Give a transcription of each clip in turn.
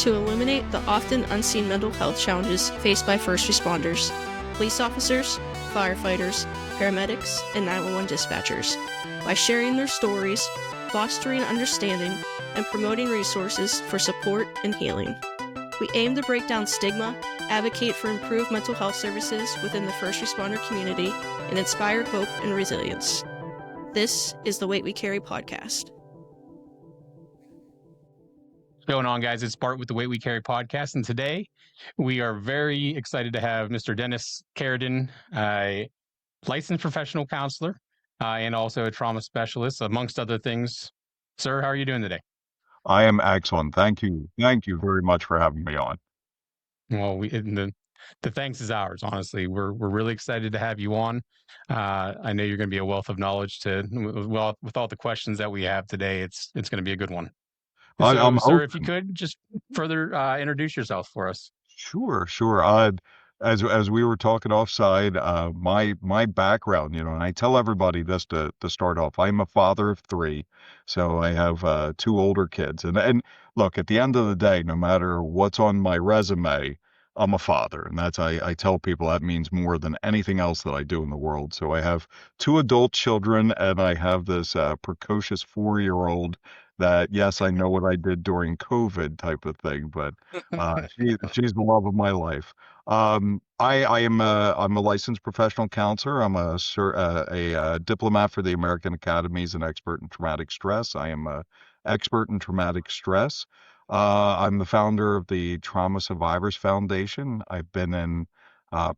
to illuminate the often unseen mental health challenges faced by first responders, police officers, firefighters, paramedics, and 911 dispatchers by sharing their stories, fostering understanding, and promoting resources for support and healing. We aim to break down stigma, advocate for improved mental health services within the first responder community, and inspire hope and resilience. This is the Weight We Carry podcast. What's going on, guys? It's Bart with the Weight We Carry podcast, and today we are very excited to have Mr. Dennis Carradin, a licensed professional counselor and also a trauma specialist, amongst other things. Sir, how are you doing today? I am excellent. Thank you. Thank you very much for having me on. Well, the thanks is ours. Honestly, we're really excited to have you on. I know you're going to be a wealth of knowledge with all the questions that we have today. It's going to be a good one. So, sir, if you could just further introduce yourself for us. Sure. As we were talking offside, my background, and I tell everybody this to start off. I'm a father of 3, so I have 2 older kids. And look, at the end of the day, no matter what's on my resume, I'm a father, and I tell people that means more than anything else that I do in the world. So I have 2 adult children, and I have this precocious 4-year-old that, yes, I know what I did during COVID type of thing, but she's the love of my life. I'm a licensed professional counselor. I'm a diplomat for the American Academies and expert in traumatic stress. I am a expert in traumatic stress. I'm the founder of the Trauma Survivors Foundation. I've been in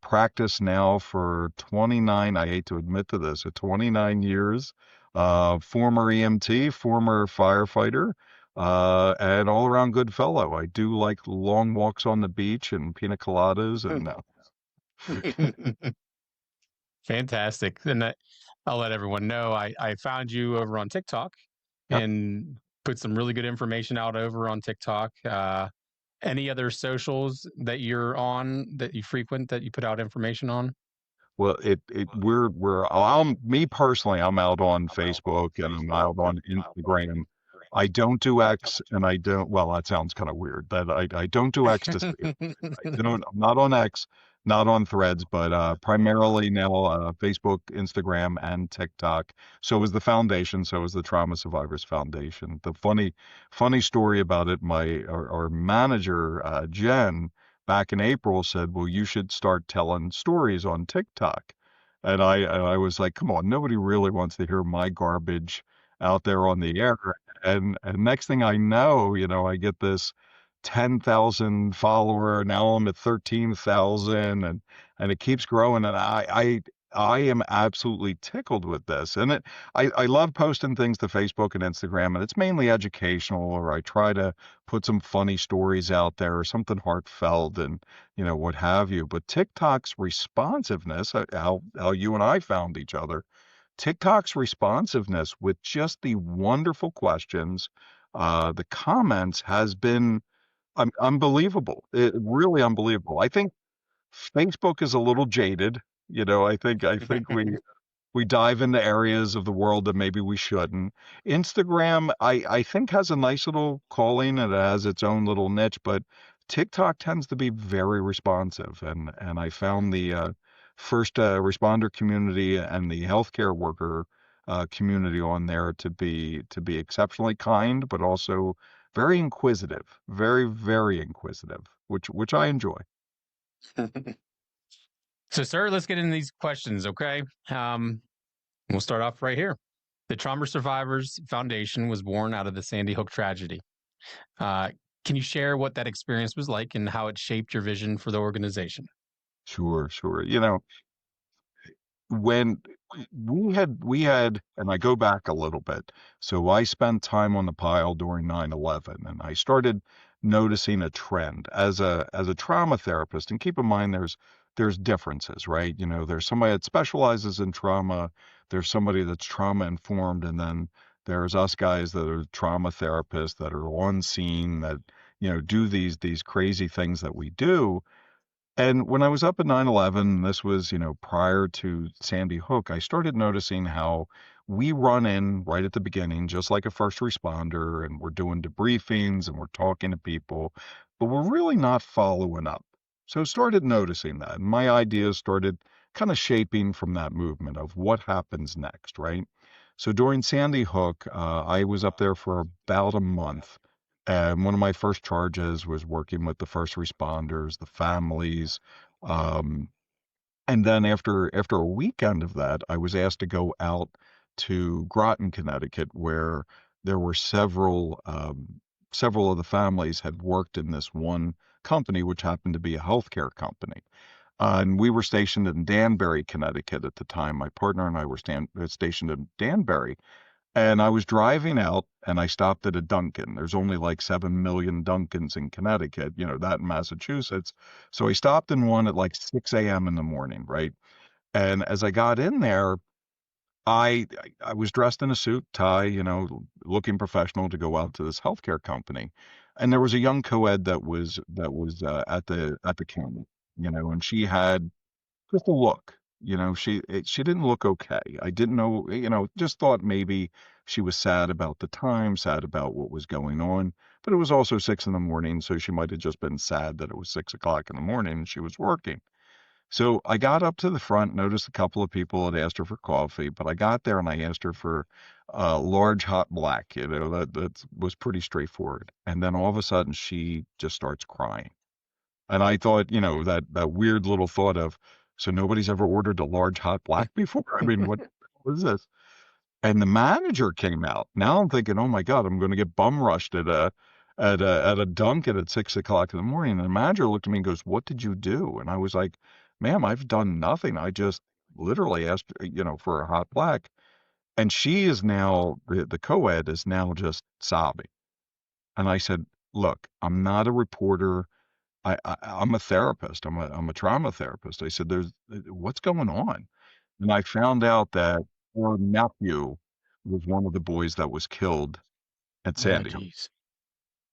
practice now for 29, I hate to admit to this, 29 years. Former EMT, former firefighter, and all around good fellow. I do like long walks on the beach and pina coladas and Fantastic. And I'll let everyone know I found you over on TikTok and put some really good information out over on TikTok. Any other socials that you're on, that you frequent, that you put out information on? Well, me personally, I'm out on Facebook and I'm out on Instagram. I don't do X, and well, that sounds kind of weird, but I don't do ecstasy. I'm not on X, not on Threads, but primarily now Facebook, Instagram, and TikTok. So is the foundation, so is the Trauma Survivors Foundation. The funny story about it, our manager, Jen, back in April said, well, you should start telling stories on TikTok. And I was like, come on, nobody really wants to hear my garbage out there on the air. And next thing I know, I get this 10,000 follower. Now I'm at 13,000 and it keeps growing. And I am absolutely tickled with this. And I love posting things to Facebook and Instagram, and it's mainly educational, or I try to put some funny stories out there or something heartfelt and, what have you. But TikTok's responsiveness, how you and I found each other, TikTok's responsiveness with just the wonderful questions, the comments has been unbelievable. Really unbelievable. I think Facebook is a little jaded. I think we dive into areas of the world that maybe we shouldn't. Instagram, I think, has a nice little calling and it has its own little niche, but TikTok tends to be very responsive. And I found the first responder community and the healthcare worker community on there to be exceptionally kind, but also very inquisitive, very, very inquisitive, which I enjoy. So, sir, let's get into these questions, okay? We'll start off right here. The Trauma Survivors Foundation was born out of the Sandy Hook tragedy. Can you share what that experience was like and how it shaped your vision for the organization? Sure. When we had, and I go back a little bit, so I spent time on the pile during 9/11, and I started noticing a trend as a trauma therapist. And keep in mind, there's differences, right? There's somebody that specializes in trauma, there's somebody that's trauma informed, and then there's us guys that are trauma therapists that are on scene that do these crazy things that we do. And when I was up at 9/11, this was, prior to Sandy Hook, I started noticing how we run in right at the beginning, just like a first responder, and we're doing debriefings and we're talking to people. but we're really not following up. So started noticing that. And my ideas started kind of shaping from that movement of what happens next, right? So during Sandy Hook, I was up there for about a month. And one of my first charges was working with the first responders, the families. Um, and then after a weekend of that, I was asked to go out to Groton, Connecticut, where there were several of the families had worked in this one company, which happened to be a healthcare company. And we were stationed in Danbury, Connecticut at the time. My partner and I were stationed in Danbury. And I was driving out and I stopped at a Dunkin'. There's only like 7 million Dunkins in Connecticut, that in Massachusetts. So I stopped in one at like 6 a.m. in the morning, right? And as I got in there, I was dressed in a suit, tie, looking professional to go out to this healthcare company. And there was a young co-ed that was at the counter, and she had just a look. She didn't look okay. I didn't know, just thought maybe she was sad about the time, sad about what was going on. But it was also 6 in the morning, so she might have just been sad that it was 6 o'clock in the morning and she was working. So I got up to the front, noticed a couple of people had asked her for coffee, but I got there and I asked her for large hot black. That was pretty straightforward. And then all of a sudden she just starts crying. And I thought, that weird little thought of, so nobody's ever ordered a large hot black before? I mean, what is this? And the manager came out. Now I'm thinking, oh my God, I'm going to get bum rushed at a Dunkin' at 6 o'clock in the morning. And the manager looked at me and goes, "What did you do?" And I was like, "Ma'am, I've done nothing. I just literally asked, for a hot black." And she is now, the co-ed is now just sobbing. And I said, "Look, I'm not a reporter. I'm a therapist. I'm a trauma therapist." I said, "What's going on?" And I found out that her nephew was one of the boys that was killed at Oh, Sandy Hook. geez.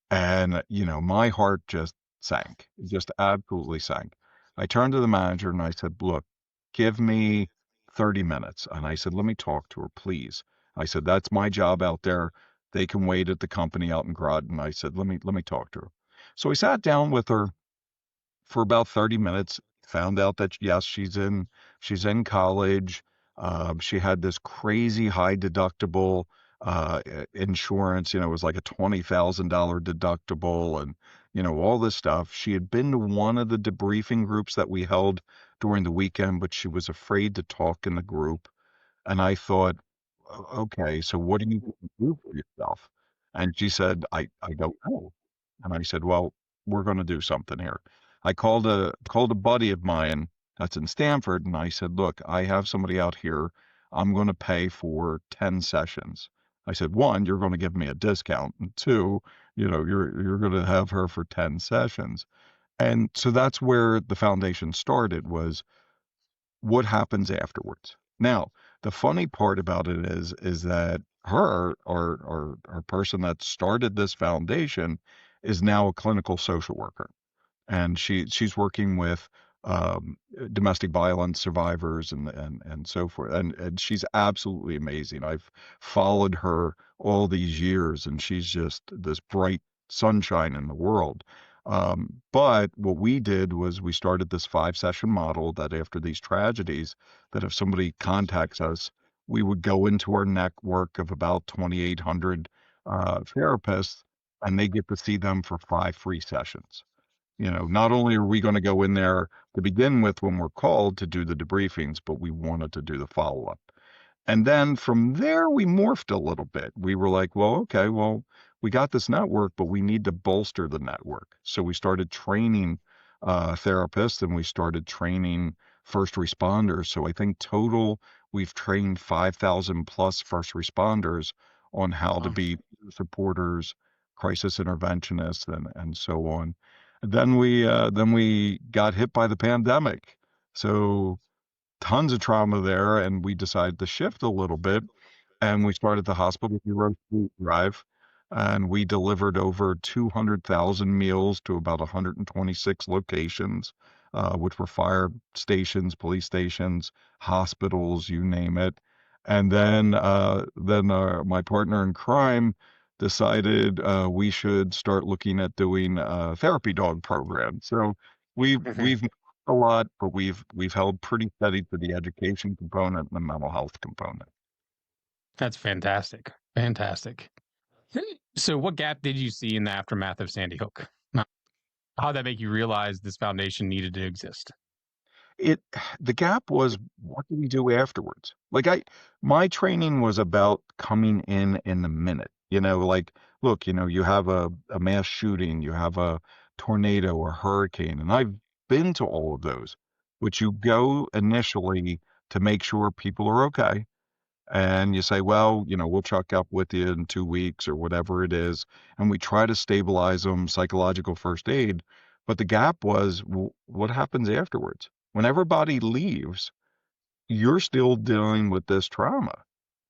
And, my heart just sank. It just absolutely sank. I turned to the manager and I said, "Look, give me 30 minutes." And I said, "Let me talk to her, please." I said, "That's my job out there. They can wait at the company out in Groton." I said, let me talk to her." So I sat down with her for about 30 minutes, found out that yes, she's in college. She had this crazy high deductible insurance. It was like a $20,000 deductible and, all this stuff. She had been to one of the debriefing groups that we held during the weekend, but she was afraid to talk in the group. And I thought, Okay, so what are you going to do for yourself?" And she said, I don't know. And I said, "Well, we're going to do something here." I called a buddy of mine that's in Stanford, and I said, "Look, I have somebody out here. I'm going to pay for 10 sessions." I said, "One, you're going to give me a discount, and two, you're going to have her for 10 sessions." And so that's where the foundation started, was what happens afterwards. Now, the funny part about it is that her, or our person that started this foundation, is now a clinical social worker, and she's working with domestic violence survivors and so forth, and she's absolutely amazing. I've followed her all these years, and she's just this bright sunshine in the world. But what we did was we started this 5-session model that after these tragedies, that if somebody contacts us, we would go into our network of about 2,800 therapists, and they get to see them for 5 free sessions. Not only are we going to go in there to begin with when we're called to do the debriefings, but we wanted to do the follow-up. And then from there, we morphed a little bit. We were like, well, okay, well, we got this network, but we need to bolster the network. So we started training therapists, and we started training first responders. So I think total, we've trained 5,000 plus first responders on how to Wow. be supporters, crisis interventionists, and so on. Then we got hit by the pandemic. So tons of trauma there, and we decided to shift a little bit, and we started the Hospital Heroes Food Drive, and we delivered over 200,000 meals to about 126 locations, which were fire stations, police stations, hospitals, you name it. And then my partner in crime decided we should start looking at doing a therapy dog program. So we've a lot, but we've held pretty steady to the education component and the mental health component. That's fantastic. Fantastic. So, what gap did you see in the aftermath of Sandy Hook? How did that make you realize this foundation needed to exist? It the gap was, what do we do afterwards? Like, my training was about coming in the minute. Like, look, you have a mass shooting, you have a tornado or hurricane, and I've been to all of those, which you go initially to make sure people are okay. And you say, well, we'll check up with you in 2 weeks or whatever it is. And we try to stabilize them, psychological first aid. But the gap was, what happens afterwards? When everybody leaves, you're still dealing with this trauma.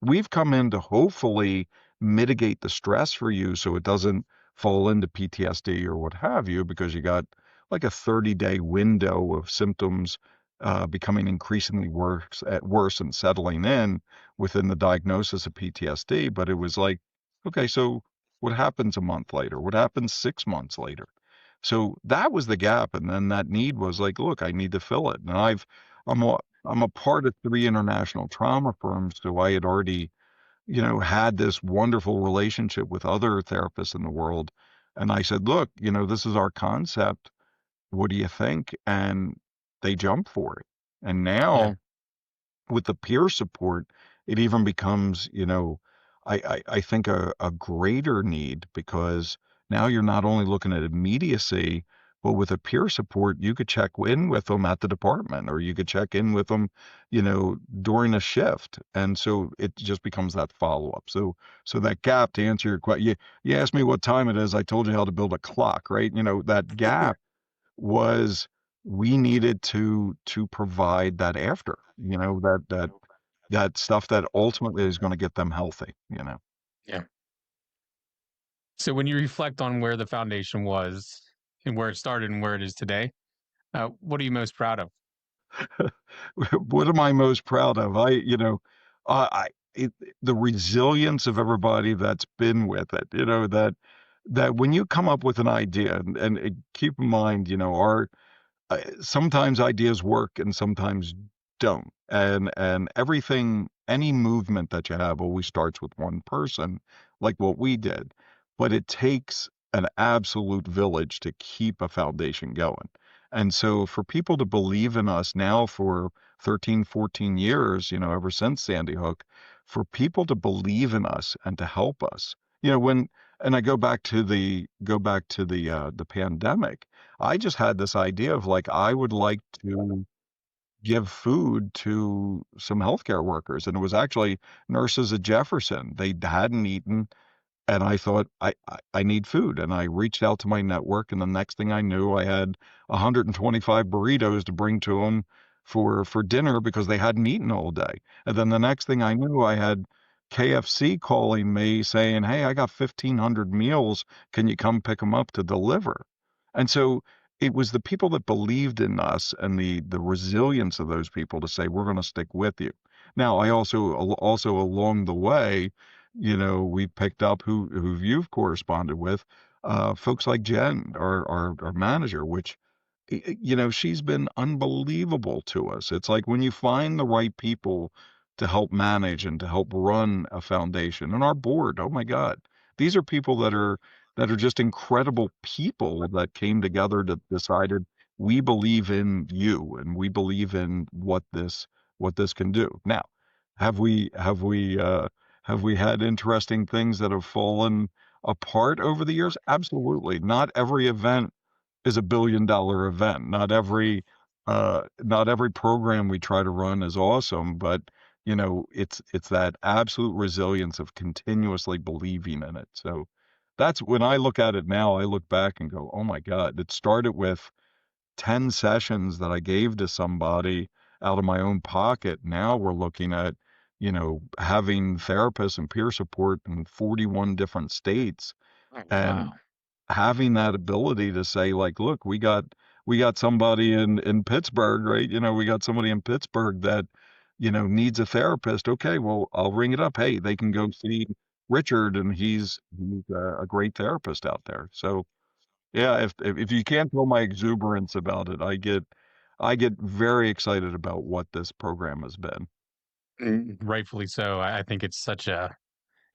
We've come in to hopefully mitigate the stress for you so it doesn't fall into PTSD or what have you, because you got like a 30-day window of symptoms becoming increasingly worse and settling in within the diagnosis of PTSD. But it was like, okay, so what happens a month later? What happens 6 months later? So that was the gap. And then that need was like, look, I need to fill it. And I'm a part of 3 international trauma firms, so I had already, had this wonderful relationship with other therapists in the world. And I said, look, this is our concept. What do you think? And they jumped for it. And Yeah. now with the peer support, it even becomes, I think a greater need, because now you're not only looking at immediacy, but with a peer support, you could check in with them at the department, or you could check in with them, during a shift. And so it just becomes that follow up. So that gap, to answer your question, you asked me what time it is. I told you how to build a clock, right? That gap was, we needed to provide that after, that stuff that ultimately is going to get them healthy. Yeah. So, when you reflect on where the foundation was and where it started and where it is today, what are you most proud of? What am I most proud of? I it, the resilience of everybody that's been with it. That when you come up with an idea, and keep in mind, our sometimes ideas work and sometimes don't. And everything, any movement that you have always starts with one person, like what we did. But it takes an absolute village to keep a foundation going. And so for people to believe in us now for 13, 14 years, ever since Sandy Hook, for people to believe in us and to help us, when, and I go back to the pandemic. I just had this idea of, like, I would like to give food to some healthcare workers. And it was actually nurses at Jefferson. They hadn't eaten. And I thought, I need food. And I reached out to my network. And the next thing I knew, I had 125 burritos to bring to them for dinner, because they hadn't eaten all day. And then the next thing I knew, I had KFC calling me saying, hey, I got 1,500 meals. Can you come pick them up to deliver? And so it was the people that believed in us, and the resilience of those people to say, we're going to stick with you. Now, I also along the way, we picked up who you've corresponded with, folks like Jen, our manager, which, she's been unbelievable to us. It's like when you find the right people to help manage and to help run a foundation, and our board, oh my God, these are people that are just incredible people that came together to decided, we believe in you and we believe in what this can do. Now, have we had interesting things that have fallen apart over the years? Absolutely. Not every event is a billion-dollar event. Not every program we try to run is awesome, but it's that absolute resilience of continuously believing in it. So that's when I look at it now, I look back and go, oh my God, it started with 10 sessions that I gave to somebody out of my own pocket. Now we're looking at, having therapists and peer support in 41 different states, Oh, and wow. having that ability to say, like, look, we got somebody in Pittsburgh, right? We got somebody in Pittsburgh that, needs a therapist. Okay, well, I'll ring it up. Hey, they can go see Richard, and he's a great therapist out there. So yeah, if you can't feel my exuberance about it, I get very excited about what this program has been. Rightfully so. I think it's such a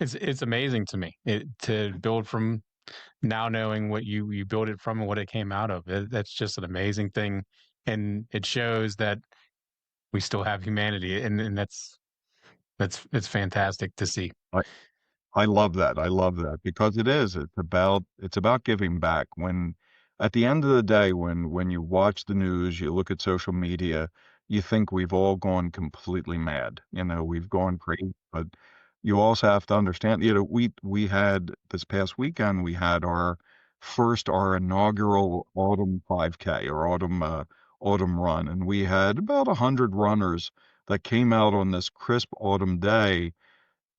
it's amazing to me to build from now knowing what you built it from and what it came out of. That's just an amazing thing, and it shows that we still have humanity, and that's it's fantastic to see. I I love that. I love that because it is. It's about giving back. When at the end of the day, when you watch the news, you look at social media, you think we've all gone completely mad. We've gone crazy. But you also have to understand, we had this past weekend, we had our inaugural autumn 5K or autumn run, and we had about 100 runners that came out on this crisp autumn day,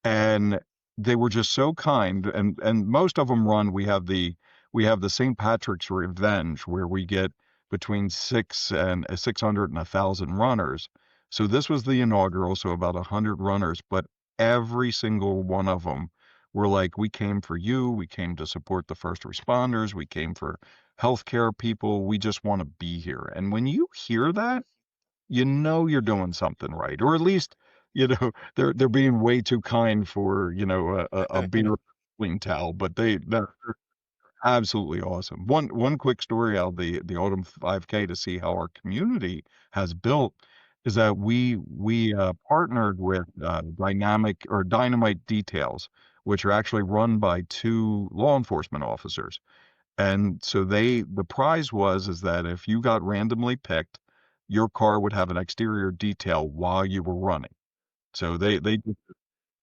and they were just so kind, and most of them run. We have the St. Patrick's Revenge, where we get between 600 and 1,000 runners. So this was the inaugural, so about 100 runners, but every single one of them were like, we came for you, we came to support the first responders, we came for healthcare people, we just want to be here. And when you hear that, you're doing something right, or at least they're being way too kind for a beer clean towel, but they're absolutely awesome. One quick story out of the autumn 5K to see how our community has built is that we partnered with Dynamite Details, which are actually run by two law enforcement officers. And so the prize is that if you got randomly picked, your car would have an exterior detail while you were running. So they did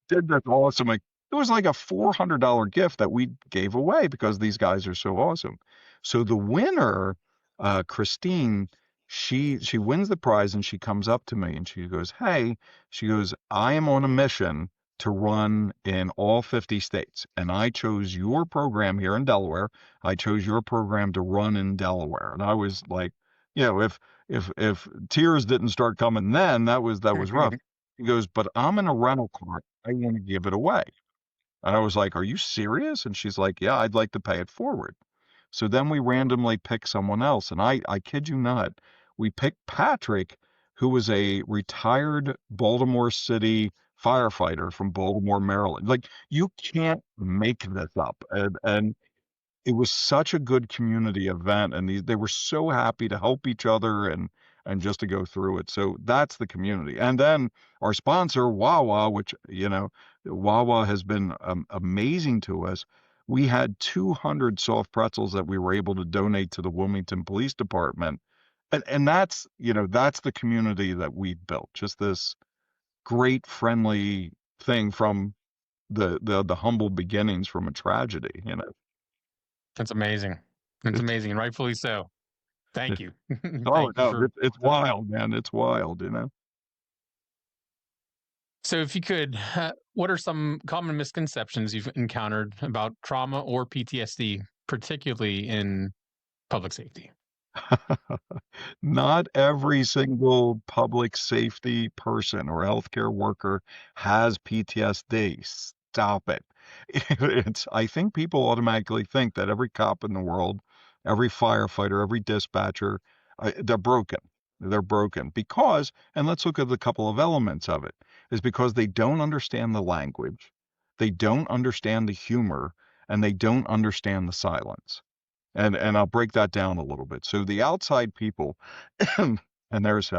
this awesome. Like, it was like a $400 gift that we gave away because these guys are so awesome. So the winner, Christine, she wins the prize, and she comes up to me and she goes, "Hey," she goes, "I am on a mission to run in all 50 states, and I chose your program here in Delaware. I chose your program to run in Delaware." And I was like, if tears didn't start coming then, that was rough. He goes, "But I'm in a rental car. I want to give it away." And I was like, "Are you serious?" And she's like, "Yeah, I'd like to pay it forward." So then we randomly pick someone else. And I kid you not, we picked Patrick, who was a retired Baltimore City firefighter from Baltimore, Maryland. Like, you can't make this up. And it was such a good community event, and they were so happy to help each other and just to go through it. So that's the community. And then our sponsor, Wawa, which Wawa has been amazing to us. We had 200 soft pretzels that we were able to donate to the Wilmington Police Department, and that's the community that we've built. Just this great, friendly thing from the humble beginnings from a tragedy. That's amazing. It's It's amazing, and rightfully so. Thank it, you. oh Thank you no, for. it's wild, man. It's wild. So, if you could, what are some common misconceptions you've encountered about trauma or PTSD, particularly in public safety? Not every single public safety person or healthcare worker has PTSD. Stop it. I think people automatically think that every cop in the world, every firefighter, every dispatcher, they're broken. They're broken because, and let's look at a couple of elements of it, is because they don't understand the language, they don't understand the humor, and they don't understand the silence. And I'll break that down a little bit. So the outside people, and there's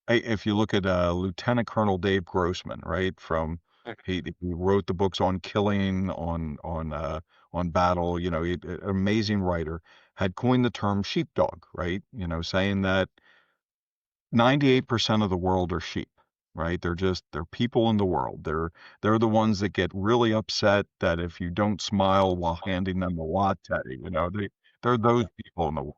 if you look at Lieutenant Colonel Dave Grossman, right? He wrote the books on killing, on battle. Amazing writer, had coined the term sheepdog, right? Saying that 98% of the world are sheep, right? They're people in the world. They're the ones that get really upset that if you don't smile while handing them a latte, they're those people in the world.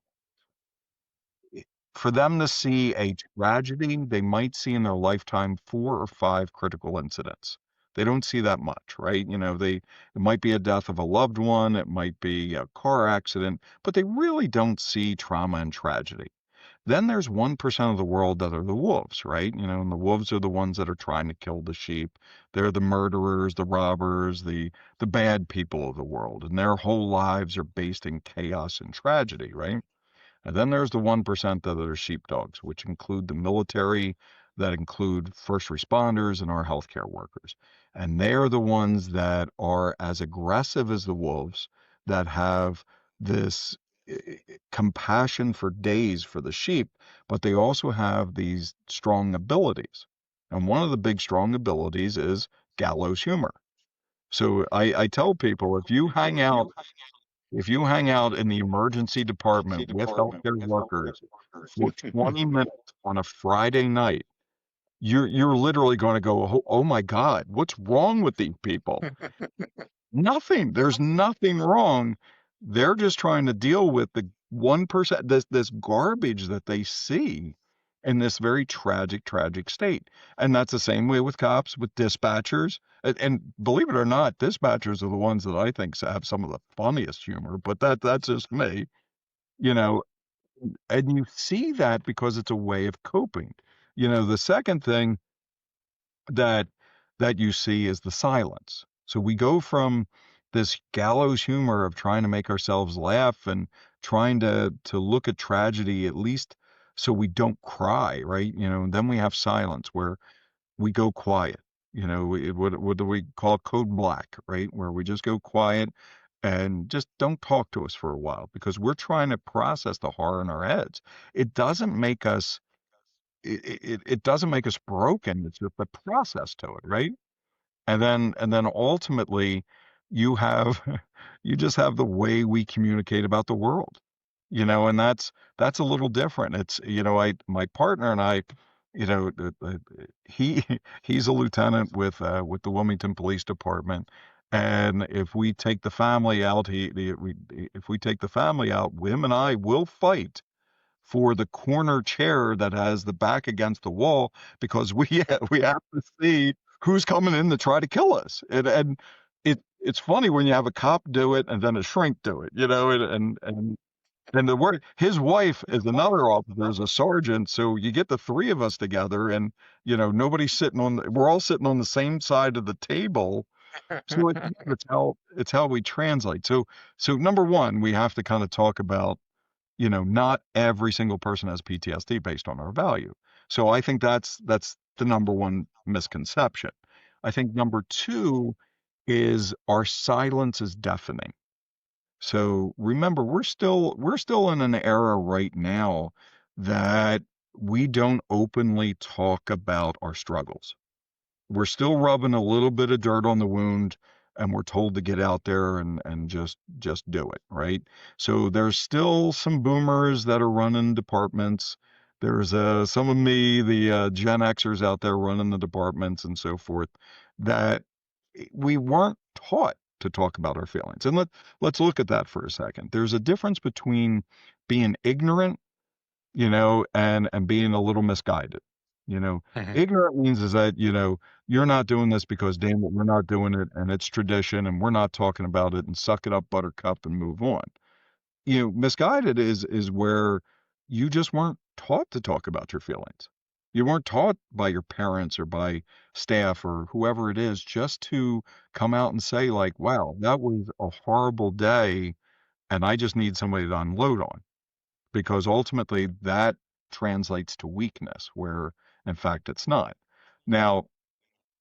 For them to see a tragedy, they might see in their lifetime 4 or 5 critical incidents. They don't see that much, right? It might be a death of a loved one, it might be a car accident, but they really don't see trauma and tragedy. Then there's 1% of the world that are the wolves, right? And the wolves are the ones that are trying to kill the sheep. They're the murderers, the robbers, the bad people of the world, and their whole lives are based in chaos and tragedy, right? And then there's the 1% that are sheepdogs, which include the military, that include first responders and our healthcare workers. And they're the ones that are as aggressive as the wolves, that have this compassion for days for the sheep, but they also have these strong abilities. And one of the big strong abilities is gallows humor. So I tell people, if you hang out in the emergency department with healthcare workers for 20 minutes on a Friday night, you're literally going to go, oh my God, what's wrong with these people? Nothing. There's nothing wrong. They're just trying to deal with the 1%, this garbage that they see in this very tragic, tragic state. And that's the same way with cops, with dispatchers. And believe it or not, dispatchers are the ones that I think have some of the funniest humor, but that's just me, you know, and you see that because it's a way of coping. The second thing that you see is the silence. So we go from this gallows humor of trying to make ourselves laugh and trying to look at tragedy, at least so we don't cry, right? And then we have silence where we go quiet. What do we call code black, right? Where we just go quiet and just don't talk to us for a while because we're trying to process the horror in our heads. It doesn't make us it doesn't make us broken. It's just the process to it, right? And then ultimately you have you just have the way we communicate about the world. And that's a little different. It's I my partner and I, he he's a lieutenant with the Wilmington Police Department. And if we take the family out, if we take the family out, him and I will fight for the corner chair that has the back against the wall because we have to see who's coming in to try to kill us. And it's funny when you have a cop do it and then a shrink do it, and the word his wife is another officer, is a sergeant, so you get the three of us together, and nobody's sitting we're all sitting on the same side of the table. So it's how we translate. So number one, we have to kind of talk about not every single person has PTSD based on our value. So I think that's the number one misconception. I think number two is our silence is deafening. So remember, we're still in an era right now that we don't openly talk about our struggles. We're still rubbing a little bit of dirt on the wound, and we're told to get out there and just do it, right? So there's still some boomers that are running departments. There's some of me, the Gen Xers out there running the departments and so forth, that we weren't taught to talk about our feelings. And let's look at that for a second. There's a difference between being ignorant, and being a little misguided. Ignorant means is that, you're not doing this because damn it, we're not doing it and it's tradition and we're not talking about it and suck it up, buttercup, and move on. Misguided is where you just weren't taught to talk about your feelings. You weren't taught by your parents or by staff or whoever it is just to come out and say like, wow, that was a horrible day and I just need somebody to unload on, because ultimately that translates to weakness where in fact it's not. Now,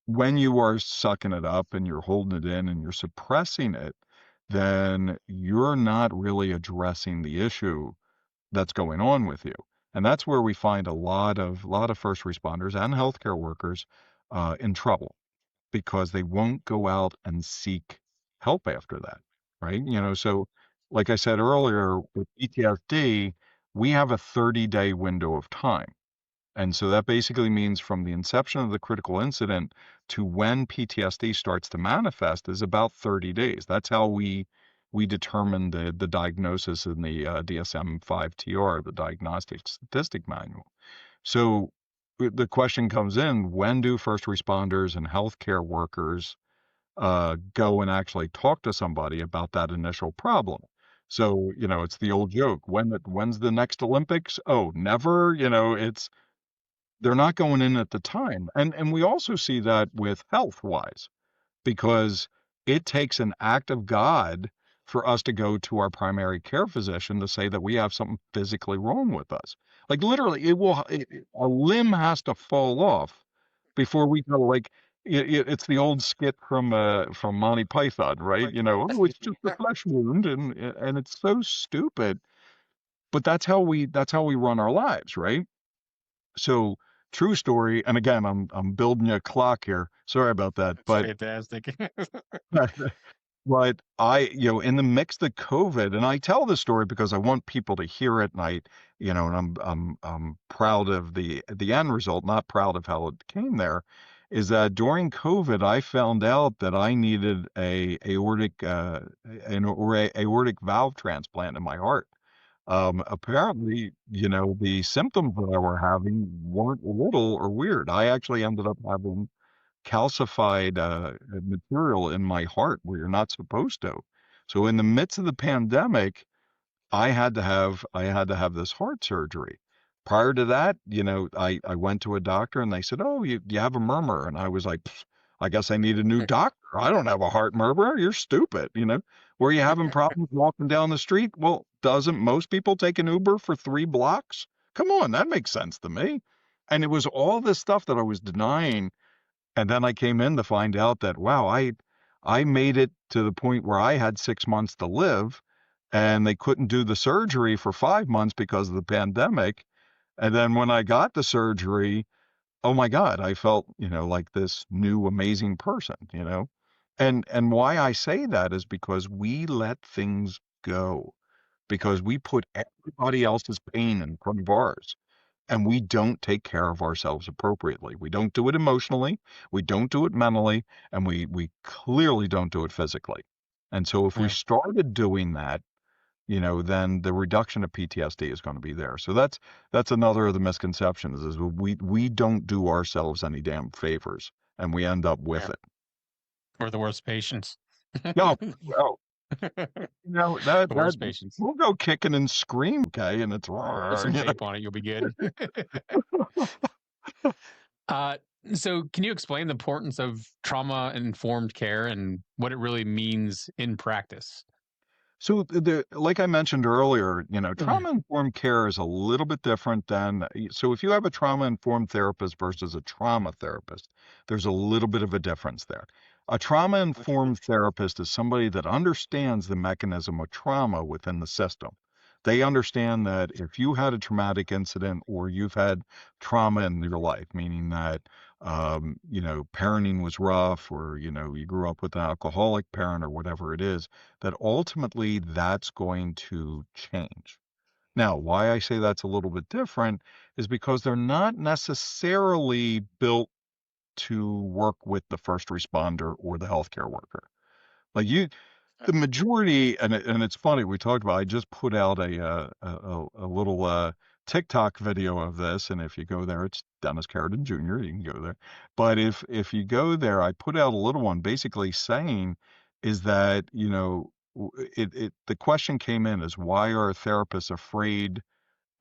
when you are sucking it up and you're holding it in and you're suppressing it, then you're not really addressing the issue that's going on with you. And that's where we find a lot of first responders and healthcare workers in trouble because they won't go out and seek help after that, right? So like I said earlier, with PTSD, we have a 30-day window of time. And so that basically means from the inception of the critical incident to when PTSD starts to manifest is about 30 days. That's how we determine the diagnosis in the DSM-5-TR, the Diagnostic Statistic Manual. So the question comes in, when do first responders and healthcare workers go and actually talk to somebody about that initial problem? So, it's the old joke. When's the next Olympics? Oh, never. They're not going in at the time. And we also see that with health wise, because it takes an act of God for us to go to our primary care physician to say that we have something physically wrong with us. Like literally, a limb has to fall off before we go. Like it's the old skit from Monty Python, right? Oh, it's just a flesh wound, and it's so stupid, but that's how we run our lives, right? So true story. And again, I'm building you a clock here. Sorry about that, It's but fantastic. but in the mix of COVID, and I tell this story because I want people to hear it, and and I'm proud of the end result, not proud of how it came there, is that during COVID, I found out that I needed an aortic valve transplant in my heart. Apparently, the symptoms that I were having weren't little or weird. I actually ended up having calcified material in my heart where you're not supposed to. So in the midst of the pandemic, I had to have this heart surgery. Prior to that, I went to a doctor and they said, "Oh, you have a murmur," and I was like, "Pfft, I guess I need a new doctor. I don't have a heart murmur. You're stupid." Were you having problems walking down the street? Well, doesn't most people take an Uber for 3 blocks? Come on, that makes sense to me. And it was all this stuff that I was denying, and then I came in to find out that, wow, I made it to the point where I had 6 months to live, and they couldn't do the surgery for 5 months because of the pandemic. And then when I got the surgery, oh my God, I felt, like this new amazing person. And why I say that is because we let things go, because we put everybody else's pain in front of ours, and we don't take care of ourselves appropriately. We don't do it emotionally, we don't do it mentally, and we clearly don't do it physically. And so if we Yeah. started doing that, then the reduction of PTSD is going to be there. So that's another of the misconceptions, is we don't do ourselves any damn favors, and we end up with Yeah. it. We're the worst patients. No, well, that The that worst patients. we'll go kicking and scream, okay, and it's Put some tape on it, you'll be good. uh, so, can you explain the importance of trauma informed care and what it really means in practice? So like I mentioned earlier, Mm. trauma-informed care is a little bit different than, so if you have a trauma-informed therapist versus a trauma therapist, there's a little bit of a difference there. A trauma-informed therapist is somebody that understands the mechanism of trauma within the system. They understand that if you had a traumatic incident or you've had trauma in your life, meaning that parenting was rough, or you grew up with an alcoholic parent or whatever it is, that ultimately that's going to change. Now, why I say that's a little bit different is because they're not necessarily built to work with the first responder or the healthcare worker. Like the majority, and it's funny, we talked about, I just put out a little TikTok video of this, and if you go there, it's Dennis Carradin Jr., you can go there. But if you go there, I put out a little one basically saying is that, the question came in is, why are therapists afraid,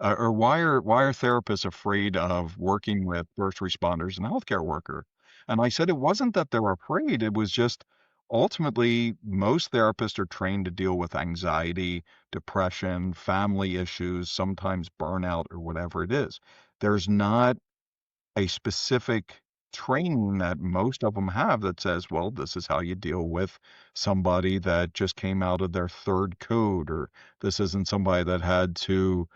or why are therapists afraid of working with first responders and healthcare worker? And I said it wasn't that they're afraid. It was just ultimately most therapists are trained to deal with anxiety, depression, family issues, sometimes burnout or whatever it is. There's not a specific training that most of them have that says, well, this is how you deal with somebody that just came out of their third code, or this isn't somebody that had to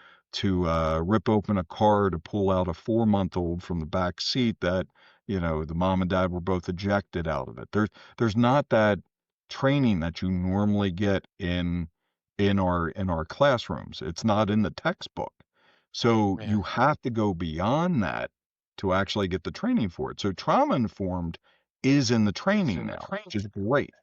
rip open a car to pull out a 4-month-old from the back seat that the mom and dad were both ejected out of it. There's not that training that you normally get in our classrooms. It's not in the textbook. So Yeah. you have to go beyond that to actually get the training for it. So trauma informed is in the training now, which is great.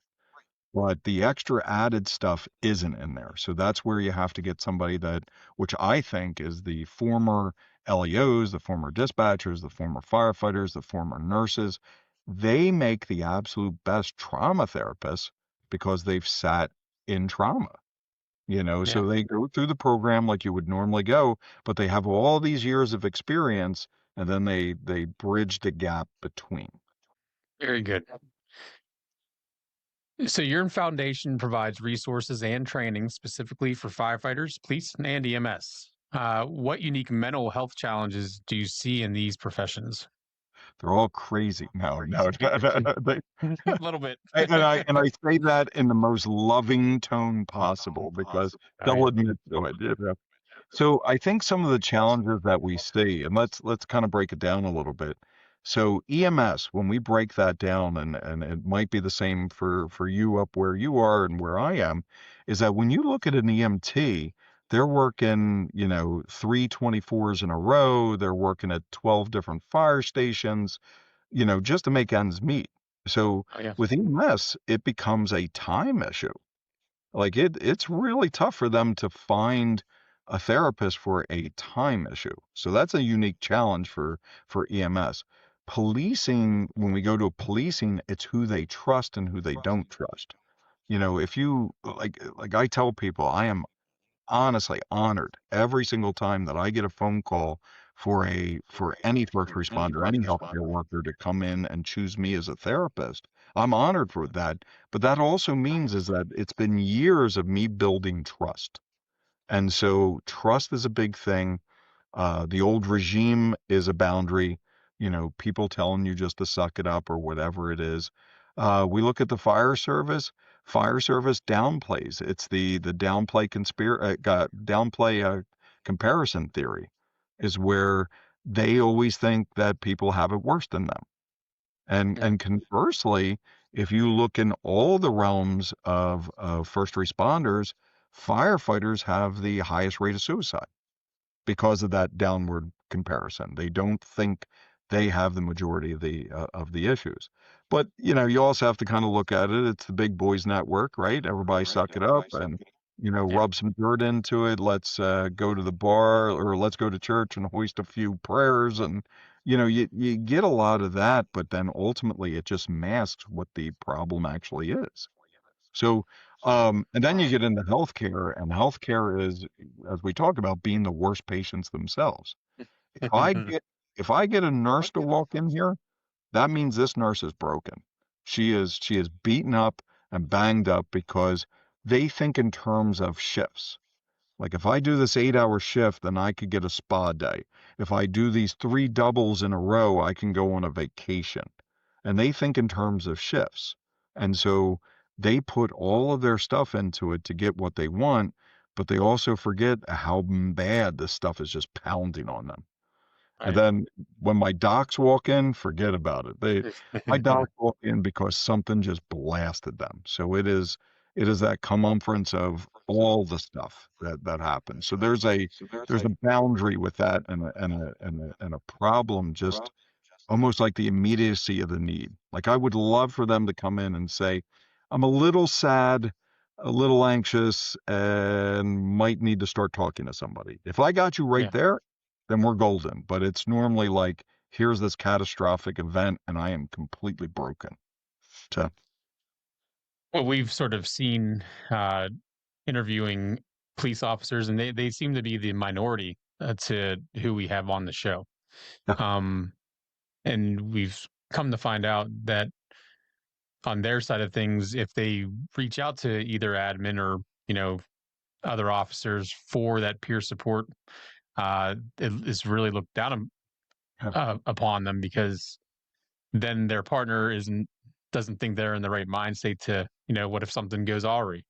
But the extra added stuff isn't in there. So that's where you have to get somebody that, which I think is the former LEOs, the former dispatchers, the former firefighters, the former nurses. They make the absolute best trauma therapists because they've sat in trauma. Yeah. So they go through the program like you would normally go, but they have all these years of experience, and then they bridge the gap between. Very good. So your foundation provides resources and training specifically for firefighters, police, and EMS. What unique mental health challenges do you see in these professions? They're all crazy. No, no, they, A little bit. and I say that in the most loving tone possible because All they'll right. admit to it. So I think some of the challenges that we see, and let's kind of break it down a little bit. So EMS, when we break that down, and it might be the same for you up where you are and where I am, is that when you look at an EMT, they're working, 3 24s in a row. They're working at 12 different fire stations, just to make ends meet. So Oh yeah. with EMS, it becomes a time issue. Like it's really tough for them to find a therapist for a time issue. So that's a unique challenge for EMS. Policing, when we go to policing, it's who they trust and who they don't trust. If you like I tell people, I am honestly honored every single time that I get a phone call for any first responder, any healthcare worker to come in and choose me as a therapist. I'm honored for that, but that also means is that it's been years of me building trust. And so trust is a big thing. The old regime is a boundary, people telling you just to suck it up or whatever it is. We look at the fire service. Fire service downplays. It's the downplay comparison theory, is where they always think that people have it worse than them. And Yeah. and conversely, if you look in all the realms of first responders, firefighters have the highest rate of suicide because of that downward comparison. They don't think they have the majority of the issues. But, you also have to kind of look at it. It's the big boys network, right? Everybody suck it up and, Yeah. rub some dirt into it. Let's go to the bar or let's go to church and hoist a few prayers. And, you get a lot of that, but then ultimately it just masks what the problem actually is. So, and then you get into healthcare, and healthcare is, as we talk about, being the worst patients themselves. If I get if I get a nurse to walk in here, that means this nurse is broken. She is beaten up and banged up because they think in terms of shifts. Like if I do this 8-hour shift, then I could get a spa day. If I do these 3 doubles in a row, I can go on a vacation. And they think in terms of shifts. And so they put all of their stuff into it to get what they want, but they also forget how bad this stuff is just pounding on them. And Right. then when my docs walk in, forget about it. My docs walk in because something just blasted them. So it is that comeuppance of all the stuff that happens. So there's a boundary with that and a problem just almost like the immediacy of the need. Like I would love for them to come in and say, I'm a little sad, a little anxious, and might need to start talking to somebody. If I got you right Yeah. there, then we're golden. But it's normally like, here's this catastrophic event, and I am completely broken. So, Well, we've sort of seen interviewing police officers, and they seem to be the minority to who we have on the show. yeah, Um, and we've come to find out that on their side of things, if they reach out to either admin or other officers for that peer support, it is really looked down yeah. upon them because then their partner doesn't think they're in the right mind state to what if something goes awry,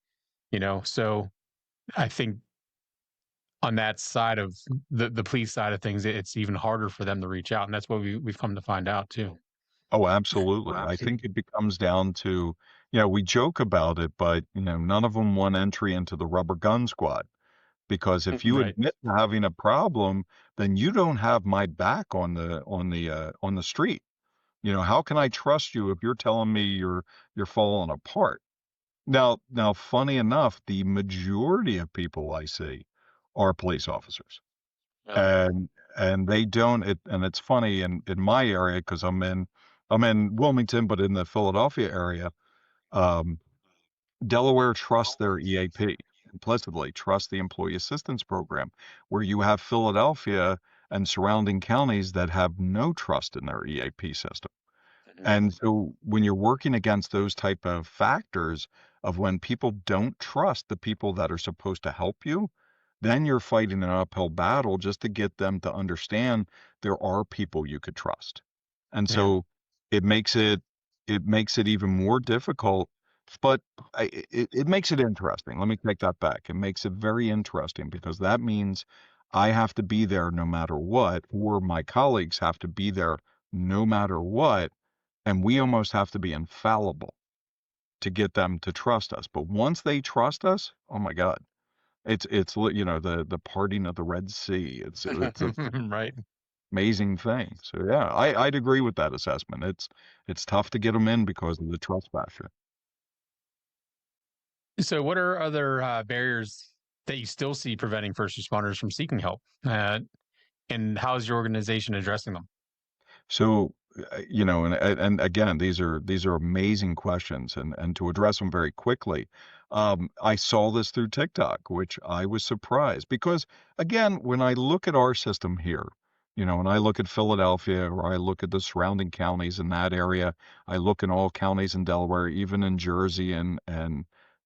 so I think on that side of the police side of things, it's even harder for them to reach out, and that's what we've come to find out too. Oh, absolutely. I think it becomes down to, we joke about it, but, none of them want entry into the rubber gun squad. Because if you Right. admit to having a problem, then you don't have my back on the street. How can I trust you if you're telling me you're falling apart? Now, funny enough, the majority of people I see are police officers, Really. and they don't. And it's funny in my area because I'm in Wilmington, but in the Philadelphia area, um, Delaware trusts their EAP. implicitly trust the employee assistance program, where you have Philadelphia and surrounding counties that have no trust in their EAP system. And so when you're working against those type of factors of when people don't trust the people that are supposed to help you, then you're fighting an uphill battle just to get them to understand there are people you could trust. And Yeah. so it makes it even more difficult, but it makes it interesting. Let me take that back. It makes it very interesting because that means I have to be there no matter what, or my colleagues have to be there no matter what, and we almost have to be infallible to get them to trust us. But once they trust us, oh my God, the parting of the Red Sea. It's a Right. amazing thing. So yeah, I'd agree with that assessment. It's tough to get them in because of the trust factor. So, what are other barriers that you still see preventing first responders from seeking help? And how is your organization addressing them? So, and again, these are amazing questions, and to address them very quickly, I saw this through TikTok, which I was surprised because, again, when I look at our system here, when I look at Philadelphia or I look at the surrounding counties in that area, I look in all counties in Delaware, even in Jersey and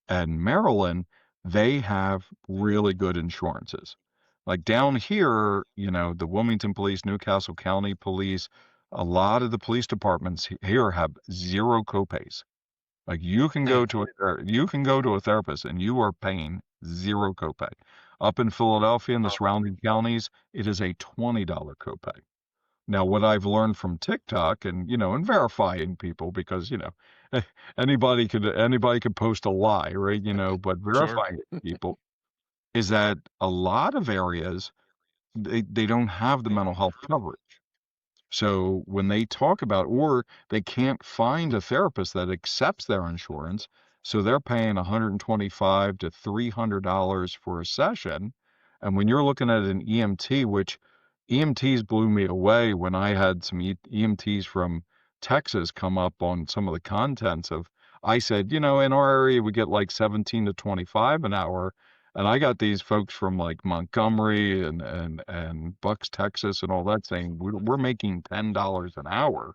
Maryland, they have really good insurances. Like down here, the Wilmington Police, Newcastle County Police, a lot of the police departments here have zero copays. Like you can go to a therapist and you are paying zero copay. Up in Philadelphia and the surrounding counties, it is a $20 copay. Now, what I've learned from TikTok and verifying people because, anybody could post a lie, right? But Sure. verifying people is that a lot of areas they don't have the mental health coverage. So when they talk about, or they can't find a therapist that accepts their insurance, so they're paying $125 to $300 for a session. And when you're looking at an EMT, which EMTs blew me away when I had some EMTs from Texas come up on some of the contents of, I said, in our area we get like 17 to 25 an hour. And I got these folks from like Montgomery and Bucks, Texas, and all that saying we're making $10 an hour.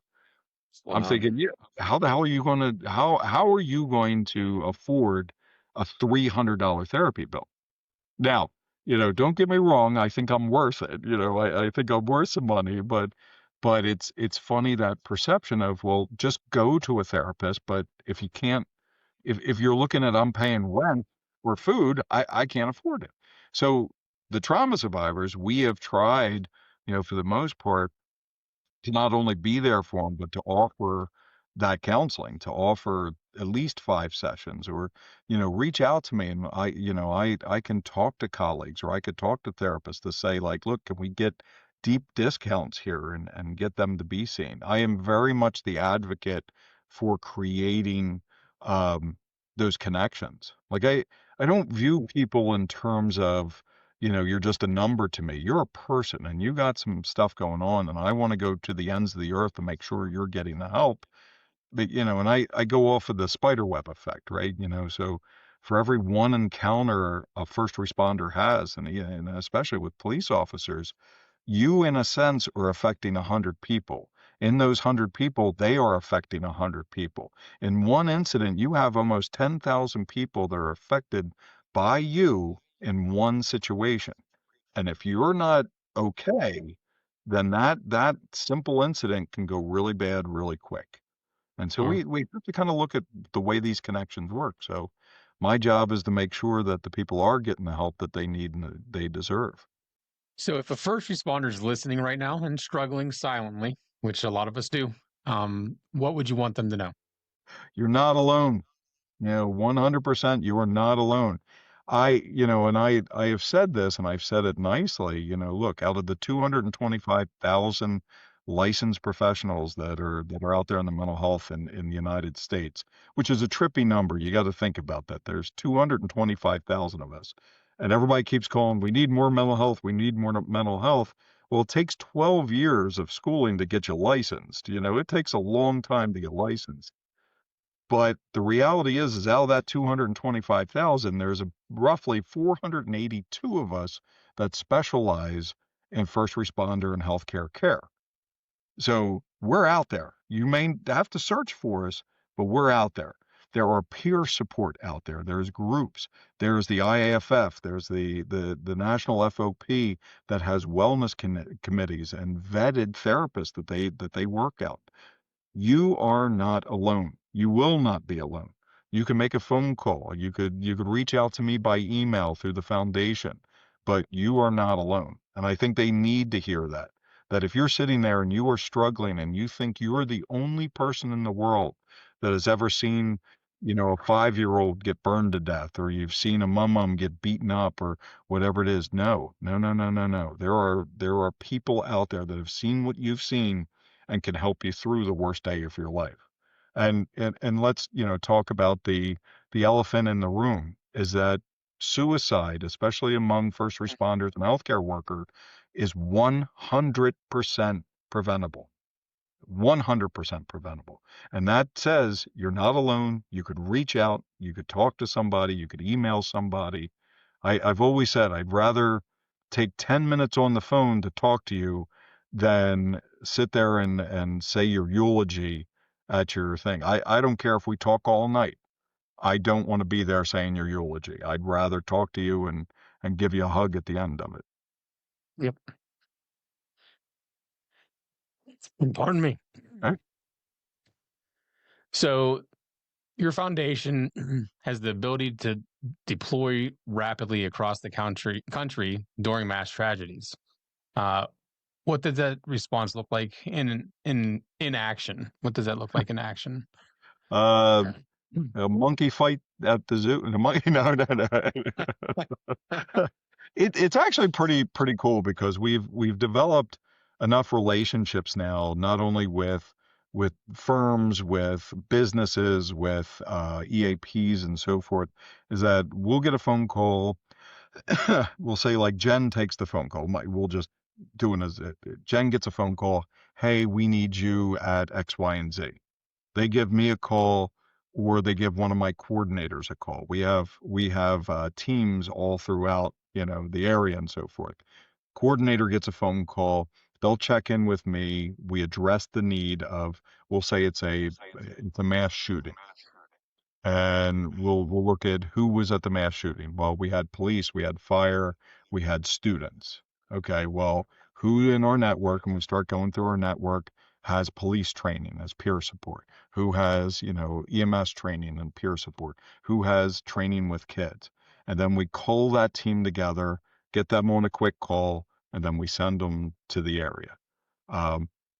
I'm Wow. thinking, yeah, how the hell are you going to how are you going to afford a $300 therapy bill? Now, don't get me wrong. I think I'm worth it. I think I'm worth some money, but it's funny that perception of, well, just go to a therapist. But if you can't if you're looking at I'm paying rent or food, I can't afford it. So the trauma survivors, we have tried, for the most part, to not only be there for them, but to offer that counseling, to offer at least 5 sessions or, reach out to me and I can talk to colleagues or I could talk to therapists to say like, look, can we get deep discounts here and get them to be seen? I am very much the advocate for creating um, those connections. Like I don't view people in terms of, you're just a number to me. You're a person and you got some stuff going on, and I want to go to the ends of the earth to make sure you're getting the help. But, and I go off of the spider web effect, right? So for every one encounter a first responder has, and especially with police officers, you, in a sense, are affecting 100 people. In those 100 people, they are affecting 100 people. In one incident, you have almost 10,000 people that are affected by you in one situation. And if you're not okay, then that simple incident can go really bad really quick. And so Sure. we have to kind of look at the way these connections work. So my job is to make sure that the people are getting the help that they need and that they deserve. So, if a first responder is listening right now and struggling silently, which a lot of us do, what would you want them to know? You're not alone. 100% you are not alone. And I have said this and I've said it nicely, look, out of the 225,000 licensed professionals that are out there in the mental health in the United States, which is a trippy number. You got to think about that. There's 225,000 of us. And everybody keeps calling, we need more mental health, we need more mental health. Well, it takes 12 years of schooling to get you licensed. It takes a long time to get licensed. But the reality is out of that 225,000, there's roughly 482 of us that specialize in first responder and healthcare care. So we're out there. You may have to search for us, but we're out there. There are peer support out there. There's groups. There's the IAFF. There's the National FOP that has wellness committees and vetted therapists that they work out. You are not alone. You will not be alone. You can make a phone call. You could reach out to me by email through the foundation, but you are not alone. And I think they need to hear that. That if you're sitting there and you are struggling and you think you're the only person in the world that has ever seen, a 5-year-old get burned to death, or you've seen a mum get beaten up, or whatever it is, no. There are people out there that have seen what you've seen and can help you through the worst day of your life. And let's, talk about the elephant in the room is that suicide, especially among first responders and healthcare workers, is 100% preventable. 100% preventable. And that says you're not alone. You could reach out, you could talk to somebody, you could email somebody. I've always said I'd rather take 10 minutes on the phone to talk to you than sit there and say your eulogy at your thing. I don't care if we talk all night. I don't want to be there saying your eulogy. I'd rather talk to you and give you a hug at the end of it. Yep. Pardon me. Okay. So your foundation has the ability to deploy rapidly across the country during mass tragedies. What does that response look like in action? What does that look like in action? A monkey fight at the zoo. The monkey, no. It's actually pretty cool because we've developed enough relationships now, not only with firms, with businesses, with EAPs and so forth, is that we'll get a phone call. We'll say like Jen takes the phone call. We'll just do it as Jen gets a phone call. Hey, we need you at X, Y, and Z. They give me a call, or they give one of my coordinators a call. We have teams all throughout, the area and so forth. Coordinator gets a phone call. They'll check in with me. We address the need of, we'll say it's a mass shooting. And we'll look at who was at the mass shooting. Well, we had police, we had fire, we had students. Okay, well, who in our network, and we start going through our network, has police training as peer support? Who has, EMS training and peer support? Who has training with kids? And then we call that team together, get them on a quick call, and then we send them to the area.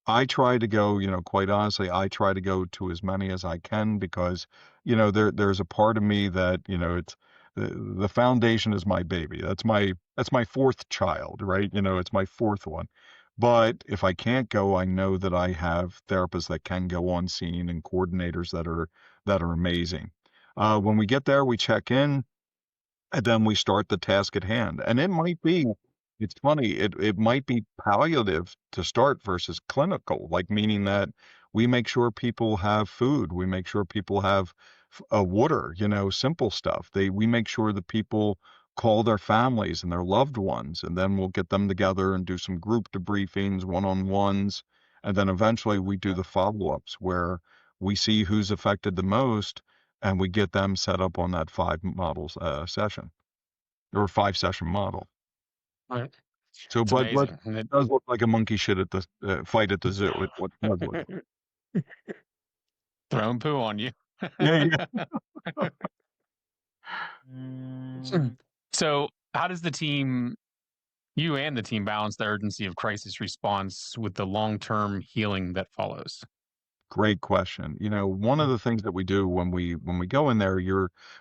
I try to go, quite honestly, I try to go to as many as I can because, there's a part of me that, it's the foundation is my baby. That's my fourth child, right? It's my fourth one. But if I can't go, I know that I have therapists that can go on scene and coordinators that are amazing. When we get there, we check in, and then we start the task at hand. And it's funny, it might be palliative to start versus clinical, like meaning that we make sure people have food, we make sure people have water, simple stuff. We make sure that people call their families and their loved ones, and then we'll get them together and do some group debriefings, one-on-ones, and then eventually we do the follow-ups where we see who's affected the most, and we get them set up on that 5 session or 5-session model. Right. So, It's but amazing. it does look like a monkey shit at the fight at the zoo. What does look like. Throwing poo on you. Yeah. So how does you and the team balance the urgency of crisis response with the long-term healing that follows? Great question. One of the things that we do when we go in there,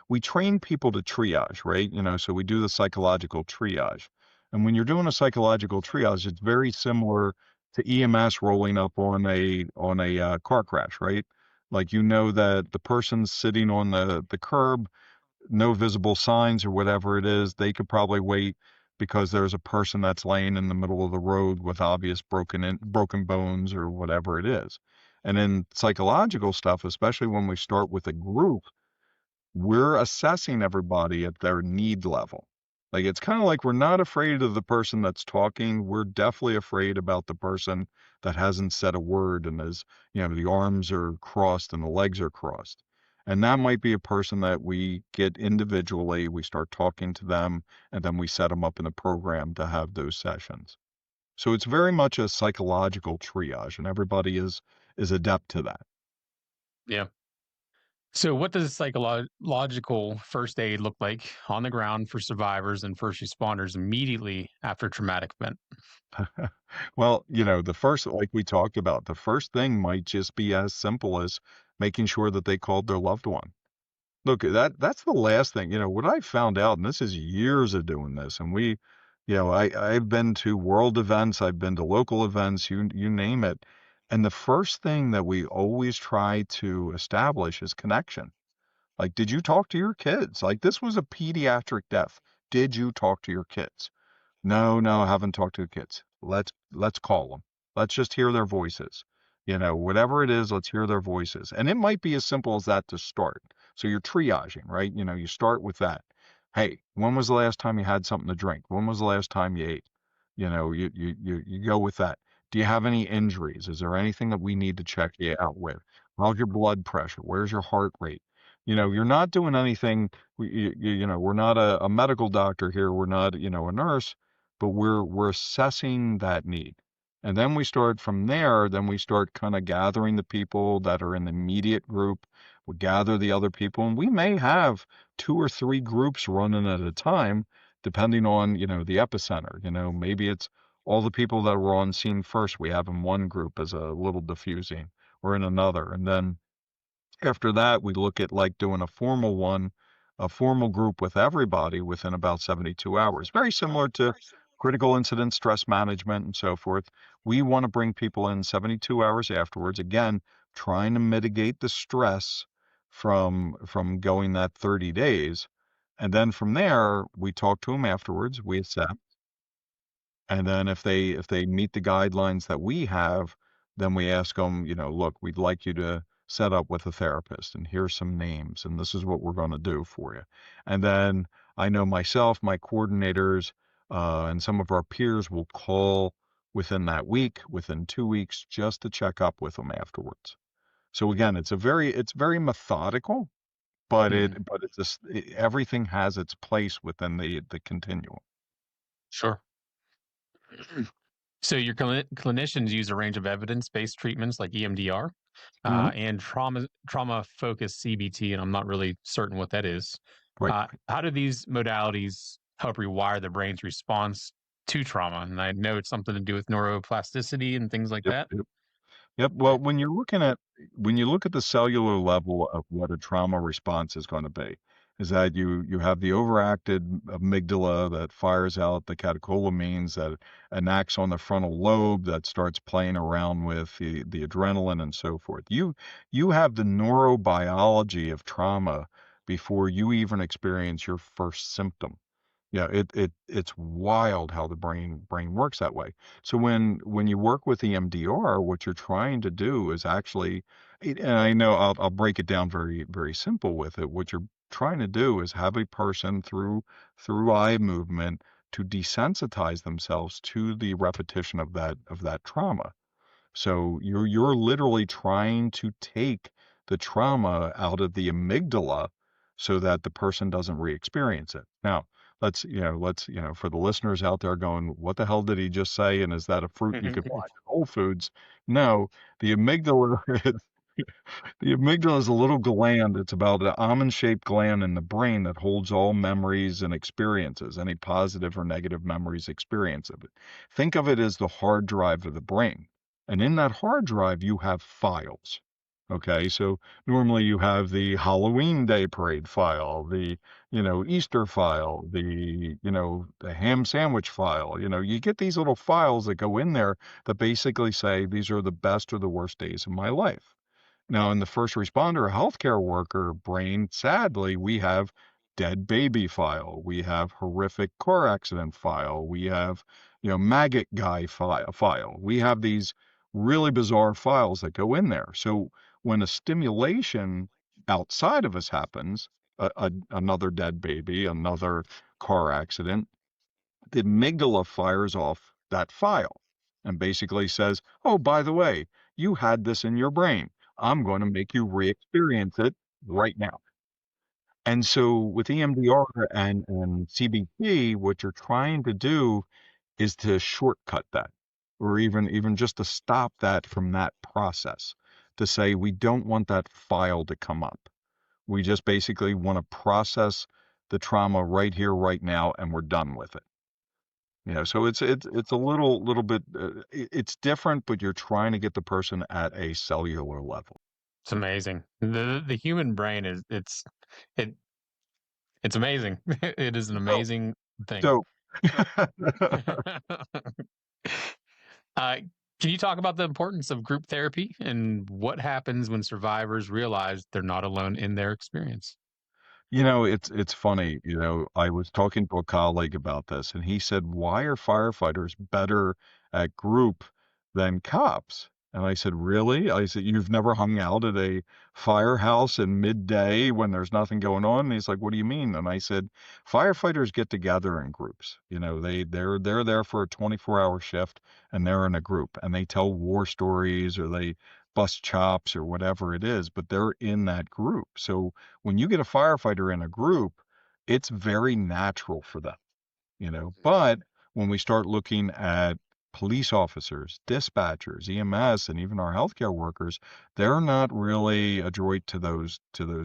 we train people to triage, right? So we do the psychological triage. And when you're doing a psychological triage, it's very similar to EMS rolling up on a car crash, right? Like that the person's sitting on the curb, no visible signs or whatever it is, they could probably wait because there's a person that's laying in the middle of the road with obvious broken bones or whatever it is. And in psychological stuff, especially when we start with a group, we're assessing everybody at their need level. Like it's kind of like we're not afraid of the person that's talking. We're definitely afraid about the person that hasn't said a word and is, the arms are crossed and the legs are crossed. And that might be a person that we get individually, we start talking to them, and then we set them up in a program to have those sessions. So it's very much a psychological triage, and everybody is adept to that. Yeah. So, what does psychological first aid look like on the ground for survivors and first responders immediately after a traumatic event? Well, the first, like we talked about, the first thing might just be as simple as making sure that they called their loved one. Look, that's the last thing. What I found out, and this is years of doing this, and I've been to world events, I've been to local events, you name it. And the first thing that we always try to establish is connection. Like, did you talk to your kids? Like, this was a pediatric death. Did you talk to your kids? No, no, I haven't talked to the kids. Let's call them. Let's just hear their voices. Whatever it is, let's hear their voices. And it might be as simple as that to start. So you're triaging, right? You start with that. Hey, when was the last time you had something to drink? When was the last time you ate? You go with that. Do you have any injuries? Is there anything that we need to check you out with? How's your blood pressure? Where's your heart rate? You're not doing anything. We're not a medical doctor here. We're not, a nurse, but we're assessing that need. And then we start from there, then we start kind of gathering the people that are in the immediate group. We gather the other people, and we may have 2 or 3 groups running at a time, depending on, the epicenter. Maybe it's all the people that were on scene first, we have in one group as a little diffusing, or in another. And then after that, we look at like doing a formal one, a formal group with everybody within about 72 hours. Very similar to critical incident stress management and so forth. We want to bring people in 72 hours afterwards. Again, trying to mitigate the stress from going that 30 days. And then from there, we talk to them afterwards. We assess. And then if they meet the guidelines that we have, then we ask them, look, we'd like you to set up with a therapist, and here's some names, and this is what we're going to do for you. And then I know myself, my coordinators, and some of our peers will call within that week, within 2 weeks, just to check up with them afterwards. So again, it's very methodical, but Mhm. it's just everything has its place within the continuum. Sure. So, your clinicians use a range of evidence based treatments like EMDR Mhm. and trauma focused CBT, and I'm not really certain what that is. Right. How do these modalities help rewire the brain's response to trauma? And I know it's something to do with neuroplasticity and things like Yep. that. Yep. Okay. Well, when you look at the cellular level of what a trauma response is going to be, is that you have the overacted amygdala that fires out the catecholamines that enacts on the frontal lobe that starts playing around with the adrenaline and so forth. You have the neurobiology of trauma before you even experience your first symptom. Yeah, it's wild how the brain works that way. So when you work with EMDR, what you're trying to do is actually, and I know I'll break it down very very simple with it. What you're trying to do is have a person through eye movement to desensitize themselves to the repetition of that trauma. So you're literally trying to take the trauma out of the amygdala so that the person doesn't re-experience it. Now, for the listeners out there going, what the hell did he just say? And is that a fruit you could buy at Whole Foods? No, the amygdala is a little gland. It's about an almond-shaped gland in the brain that holds all memories and experiences, any positive or negative memories experience of it. Think of it as the hard drive of the brain. And in that hard drive, you have files. Okay, so normally you have the Halloween Day Parade file, the, Easter file, the ham sandwich file. You get these little files that go in there that basically say these are the best or the worst days of my life. Now, in the first responder healthcare worker brain, sadly, we have dead baby file, we have horrific car accident file, we have, maggot guy file. We have these really bizarre files that go in there. So when a stimulation outside of us happens, another dead baby, another car accident, the amygdala fires off that file and basically says, oh, by the way, you had this in your brain. I'm going to make you re-experience it right now. And so with EMDR and CBT, what you're trying to do is to shortcut that, or even just to stop that from that process, to say we don't want that file to come up. We just basically want to process the trauma right here, right now, and we're done with it. So it's a little bit it's different, but you're trying to get the person at a cellular level. It's amazing. The human brain it it's amazing. It is an So, amazing thing. so Uh, can you talk about the importance of group therapy and what happens when survivors realize they're not alone in their experience? It's funny. I was talking to a colleague about this, and he said, "Why are firefighters better at group than cops?" And I said, "Really?" I said, "You've never hung out at a firehouse in midday when there's nothing going on?" And he's like, "What do you mean?" And I said, "Firefighters get together in groups. They're there for a 24-hour shift, and they're in a group, and they tell war stories or they bust chops or whatever it is, but they're in that group. So when you get a firefighter in a group, it's very natural for them. But when we start looking at police officers, dispatchers, EMS, and even our healthcare workers, they're not really adroit to those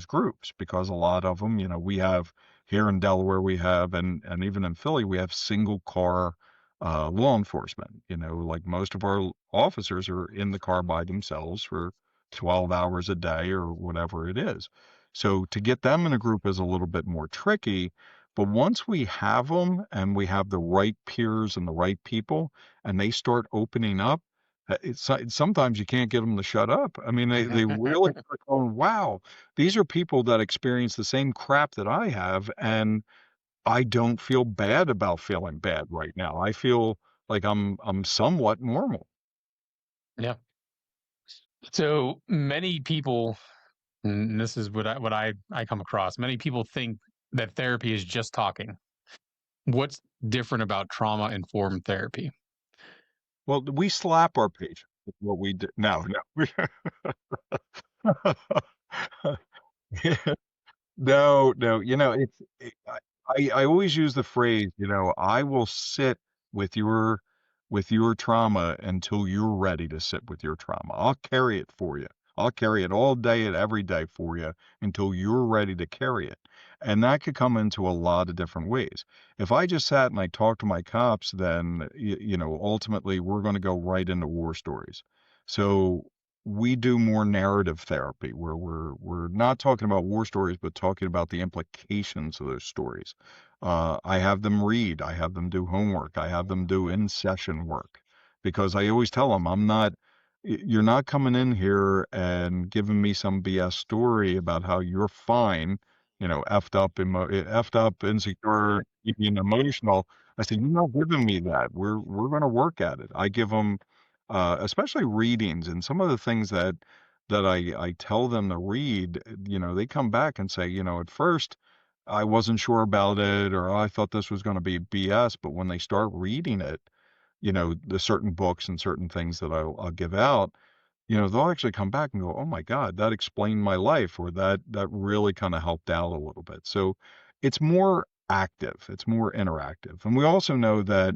groups, because a lot of them, we have here in Delaware, we have, and even in Philly, we have single car law enforcement. Like most of our officers are in the car by themselves for 12 hours a day or whatever it is. So to get them in a group is a little bit more tricky. But once we have them and we have the right peers and the right people, and they start opening up, sometimes you can't get them to shut up. I mean, they really start going, wow, these are people that experience the same crap that I have, and I don't feel bad about feeling bad right now. I feel like I'm somewhat normal. Yeah. So many people, and this is what I come across. Many people think that therapy is just talking. What's different about trauma informed therapy? Well, we slap our patients. Is what we do. No, no. No, no, I always use the phrase, I will sit with your trauma until you're ready to sit with your trauma. I'll carry it for you. I'll carry it all day and every day for you until you're ready to carry it. And that could come into a lot of different ways. If I just sat and I talked to my cops, then ultimately we're going to go right into war stories. So we do more narrative therapy, where we're not talking about war stories, but talking about the implications of those stories. I have them read, I have them do homework, I have them do in session work, because I always tell them, you're not coming in here and giving me some BS story about how you're fine, effed up, insecure, being emotional. I said, you're not giving me that. We're going to work at it. I give them especially readings, and some of the things that I tell them to read, they come back and say, at first I wasn't sure about it, or I thought this was going to be BS, but when they start reading it, the certain books and certain things that I'll give out, they'll actually come back and go, oh my God, that explained my life, or that really kind of helped out a little bit. So it's more active, it's more interactive. And we also know that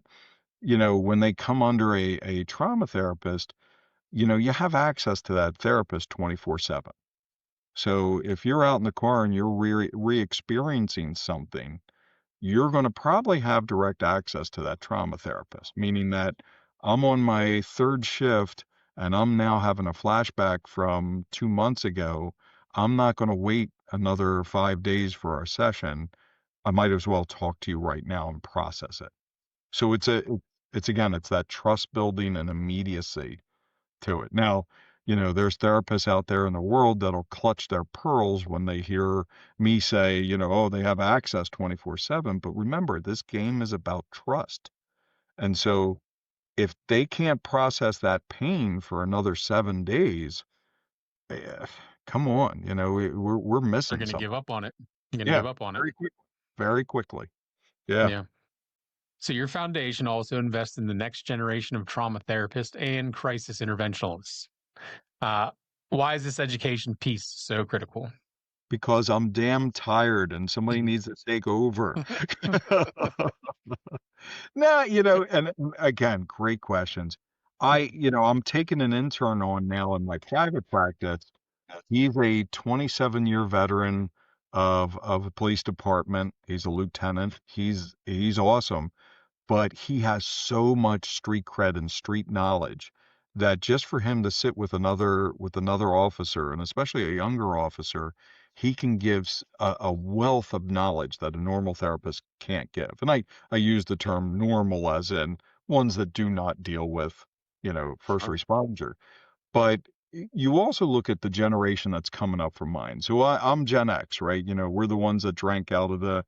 when they come under a trauma therapist, you have access to that therapist 24/7. So if you're out in the car and you're re-experiencing something, you're going to probably have direct access to that trauma therapist, meaning that I'm on my third shift and I'm now having a flashback from 2 months ago. I'm not going to wait another 5 days for our session. I might as well talk to you right now and process it. So it's again, it's that trust building and immediacy to it. Now, there's therapists out there in the world that'll clutch their pearls when they hear me say, oh, they have access 24/7. But remember, this game is about trust. And so if they can't process that pain for another 7 days, eh, come on, we're They're missing going to something. give up on it. You're going to Yeah, give up on it. very quickly. Very quickly. Yeah, Yeah. So your foundation also invests in the next generation of trauma therapists and crisis interventionalists. Uh, why is this education piece so critical? because I'm damn tired and somebody needs to take over. No, and again, great questions. I'm taking an intern on now in my private practice. He's a 27-year veteran of a police department. He's a lieutenant. He's awesome, but he has so much street cred and street knowledge that just for him to sit with another officer, and especially a younger officer, he can give a wealth of knowledge that a normal therapist can't give. And I use the term normal as in ones that do not deal with, first Sure. responder. But you also look at the generation that's coming up from mine. So I'm Gen X, right? We're the ones that drank out of the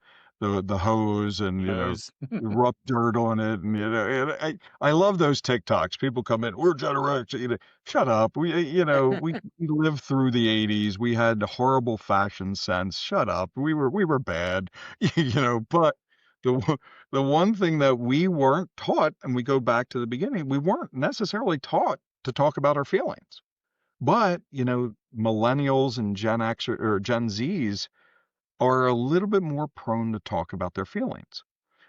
hose and Those. rubbed dirt on it, and and I love those TikToks. People come in, we're generation. Shut up. We lived through the '80s. We had horrible fashion sense. Shut up. We were bad, But the the one thing that we weren't taught, and we go back to the beginning, we weren't necessarily taught to talk about our feelings. But, millennials and Gen X or Gen Zs are a little bit more prone to talk about their feelings.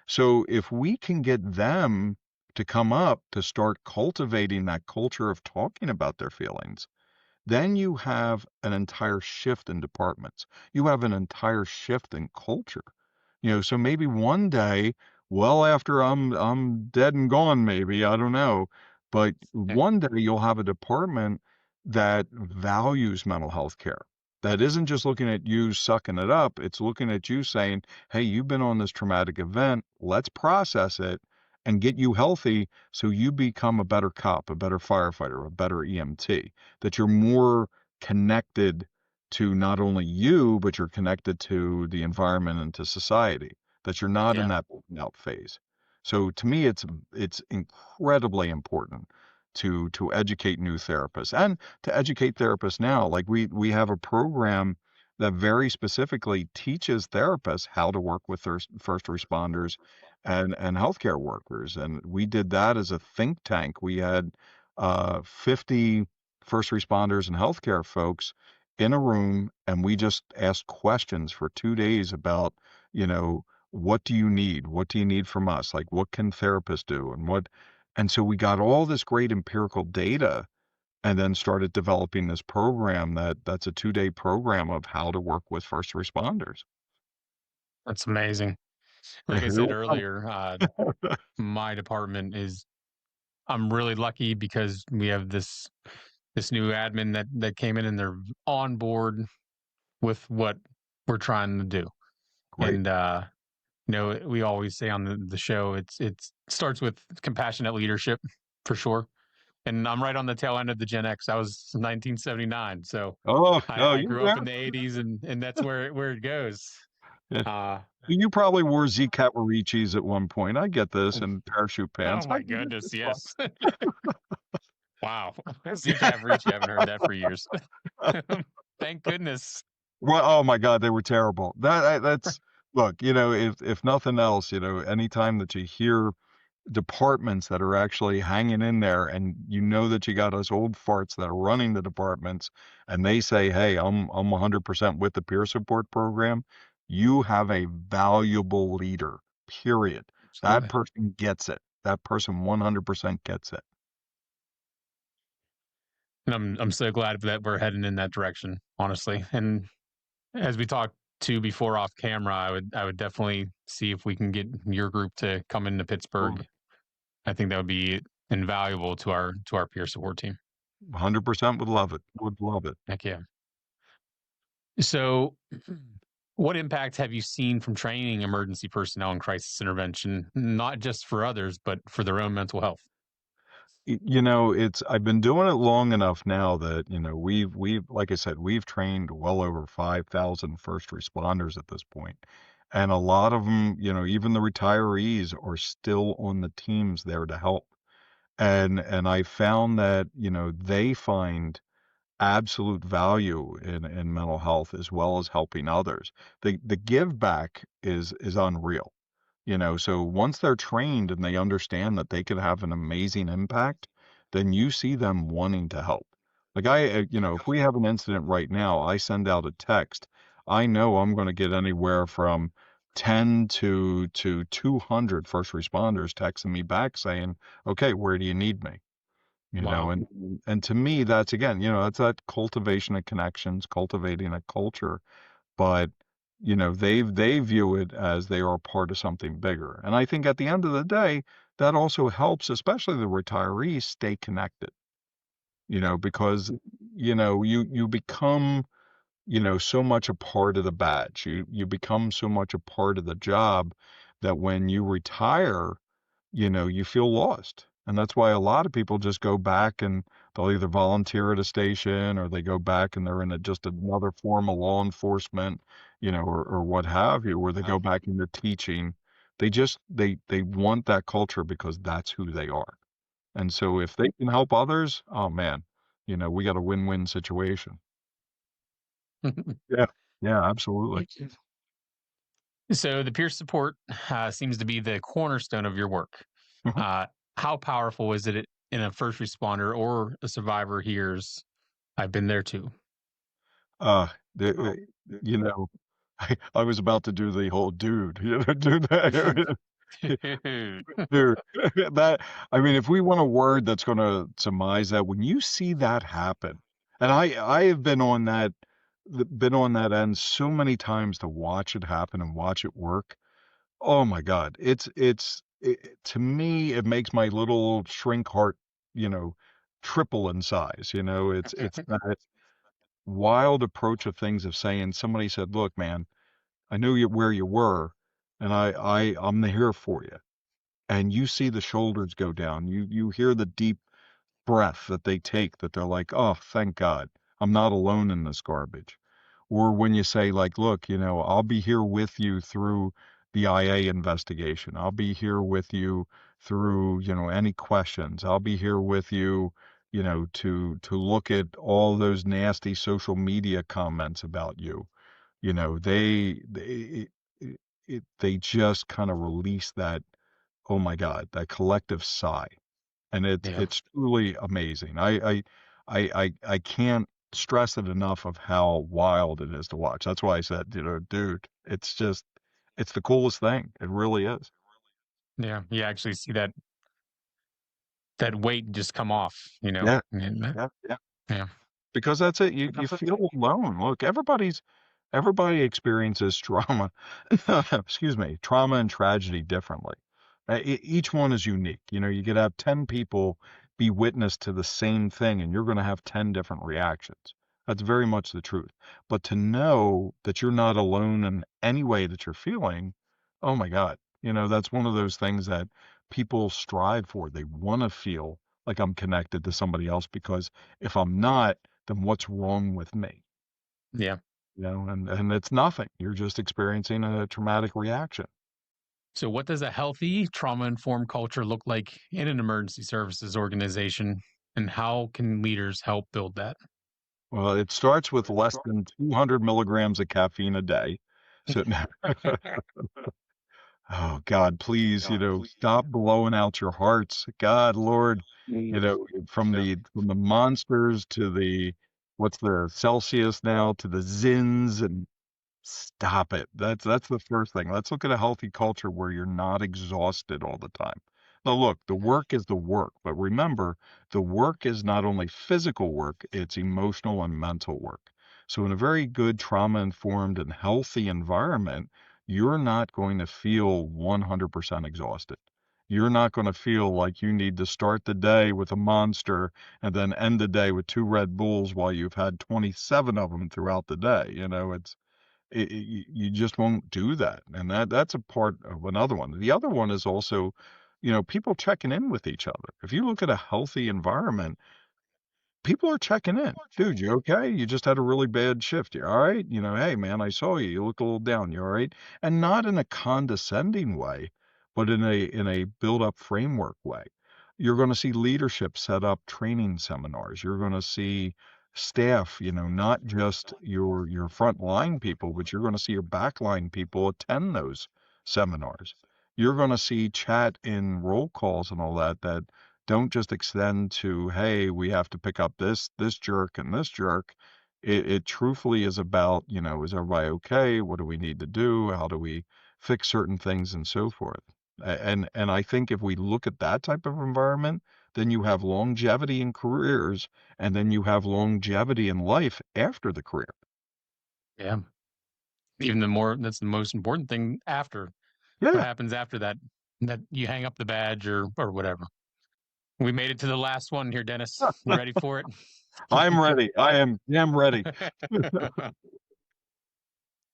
So if we can get them to come up to start cultivating that culture of talking about their feelings, then you have an entire shift in departments. You have an entire shift in culture. So maybe one day, well after I'm dead and gone, maybe, I don't know, but Yeah. one day you'll have a department that values mental health care. That isn't just looking at you sucking it up, it's looking at you saying, "Hey, you've been on this traumatic event. Let's process it and get you healthy so you become a better cop, a better firefighter, a better EMT, that you're more connected to not only you, but you're connected to the environment and to society, that you're not in Yeah. that out phase." So to me, it's incredibly important to educate new therapists and to educate therapists now. Like we have a program that very specifically teaches therapists how to work with their first responders and healthcare workers. And we did that as a think tank. We had 50 first responders and healthcare folks in a room, and we just asked questions for 2 days about, what do you need? What do you need from us? Like, what can therapists do? And so we got all this great empirical data and then started developing this program that's a 2-day program of how to work with first responders. That's amazing. Like I said earlier, my department is, I'm really lucky because we have this new admin that came in and they're on board with what we're trying to do. Great. And we always say on the show, it starts with compassionate leadership for sure. And I'm right on the tail end of the Gen X. I was 1979, so Oh, no, I you grew up in the '80s, and that's where it goes. yeah. Uh, You probably wore Z Catwarichis at one point. I get this, and parachute oh pants. I my get it. goodness, It's fine. yes. Wow, Zcav Ricci, haven't heard that for years. Thank goodness. Well, oh my God, they were terrible. That's look, if nothing else, anytime that you hear departments that are actually hanging in there, and that you got us old farts that are running the departments, and they say, "Hey, I'm 100% with the peer support program," you have a valuable leader. Period. That Absolutely. person gets it. That person 100% gets it. And I'm so glad that we're heading in that direction, honestly. And as we talked to before off camera, I would definitely see if we can get your group to come into Pittsburgh. I think that would be invaluable to our peer support team. 100% would love it. Would love it. Heck yeah. So, what impact have you seen from training emergency personnel in crisis intervention, not just for others, but for their own mental health? It's I've been doing it long enough now that, we've like I said, we've trained well over 5,000 first responders at this point. And a lot of them, even the retirees are still on the teams there to help. And I found that, they find absolute value in mental health as well as helping others. The give back is unreal. So once they're trained and they understand that they could have an amazing impact, then you see them wanting to help. Like if we have an incident right now, I send out a text. I know I'm going to get anywhere from 10 to 200 first responders texting me back saying, "Okay, where do you need me?" Wow. And to me, that's again, that's that cultivation of connections, cultivating a culture, but they view it as they are part of something bigger. And I think at the end of the day, that also helps, especially the retirees, stay connected, because you become, so much a part of the badge. You become so much a part of the job that when you retire, you feel lost. And that's why a lot of people just go back and they'll either volunteer at a station or they go back and they're in just another form of law enforcement, or what have you, where they go back into teaching. They want that culture because that's who they are. And so if they can help others, oh man, we got a win-win situation. Yeah. Yeah, absolutely. So the peer support seems to be the cornerstone of your work. Mhm. Uh, how powerful is it in a first responder or a survivor hears, I've been there too? Uh, you know, I was about to do the whole dude, do that. Dude. Dude, that I mean, if we want a word that's gonna surmise that, when you see that happen, and I have been on that end so many times to watch it happen and watch it work. Oh my God, to me, it makes my little shrink heart, you know, triple in size. It's that wild approach of things of saying somebody said, "Look, man, I knew you where you were, and I'm here for you." And you see the shoulders go down. You hear the deep breath that they take, that they're like, "Oh, thank God. I'm not alone in this garbage." Or when you say like, "Look, I'll be here with you through the IA investigation. I'll be here with you through, any questions. I'll be here with you, to look at all those nasty social media comments about you." They just kind of release that, oh my God, that collective sigh, and it's Yeah. it's truly amazing. I can't stress it enough of how wild it is to watch. That's why I said, dude, it's the coolest thing. It really is. Yeah. You actually see that weight just come off, Yeah, And yeah, yeah. yeah. Because that's it. You feel alone. Look, everybody experiences trauma, excuse me, trauma and tragedy differently. Each one is unique. You could have 10 people be witness to the same thing and you're going to have 10 different reactions. That's very much the truth. But to know that you're not alone in any way that you're feeling, oh my God, that's one of those things that people strive for. They want to feel like I'm connected to somebody else, because if I'm not, then what's wrong with me? Yeah. And it's nothing. You're just experiencing a traumatic reaction. So, what does a healthy, trauma informed culture look like in an emergency services organization? And how can leaders help build that? Well, it starts with less than 200 milligrams of caffeine a day. So, oh God, please, stop blowing out your hearts. God, Lord, from the monsters to what's the Celsius now, to the Zins, and stop it. That's the first thing. Let's look at a healthy culture where you're not exhausted all the time. Now, look, the work is the work, but remember, the work is not only physical work, it's emotional and mental work. So in a very good trauma-informed and healthy environment, you're not going to feel 100% exhausted. You're not going to feel like you need to start the day with a monster and then end the day with two Red Bulls while you've had 27 of them throughout the day. You just won't do that, and that's a part of another one. The other one is also, people checking in with each other. If you look at a healthy environment, people are checking in. "Dude, you okay? You just had a really bad shift. You all right? Hey, man, I saw you. You look a little down. You all right?" And not in a condescending way, but in a build-up framework way. You're going to see leadership set up training seminars. You're going to see staff, not just your frontline people, but you're going to see your backline people attend those seminars. You're going to see chat in roll calls and all that don't just extend to, hey, we have to pick up this jerk and this jerk. It truthfully is about, is everybody okay? What do we need to do? How do we fix certain things and so forth? And I think if we look at that type of environment, then you have longevity in careers, and then you have longevity in life after the career. Yeah. That's the most important thing after. Yeah. What happens after that you hang up the badge or whatever. We made it to the last one here, Dennis. You ready for it? I'm ready. I am ready.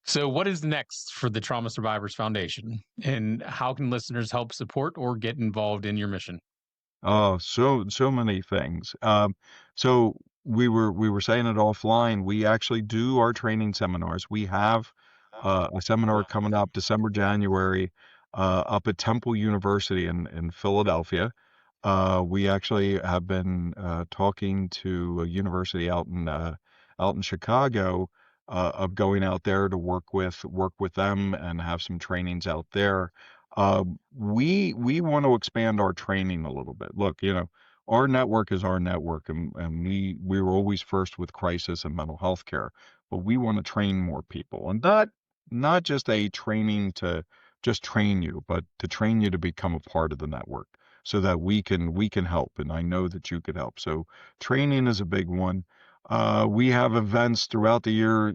So what is next for the Trauma Survivors Foundation, and how can listeners help support or get involved in your mission? Oh, so many things. So we were saying it offline. We actually do our training seminars. We have a seminar coming up December, January, up at Temple University in Philadelphia. We actually have been talking to a university out in Chicago of going out there to work with them and have some trainings out there. We want to expand our training a little bit. Look, our network is our network, and we were always first with crisis and mental health care, but we want to train more people, and not just a training to just train you, but to train you to become a part of the network so that we can help. And I know that you could help. So training is a big one. We have events throughout the year,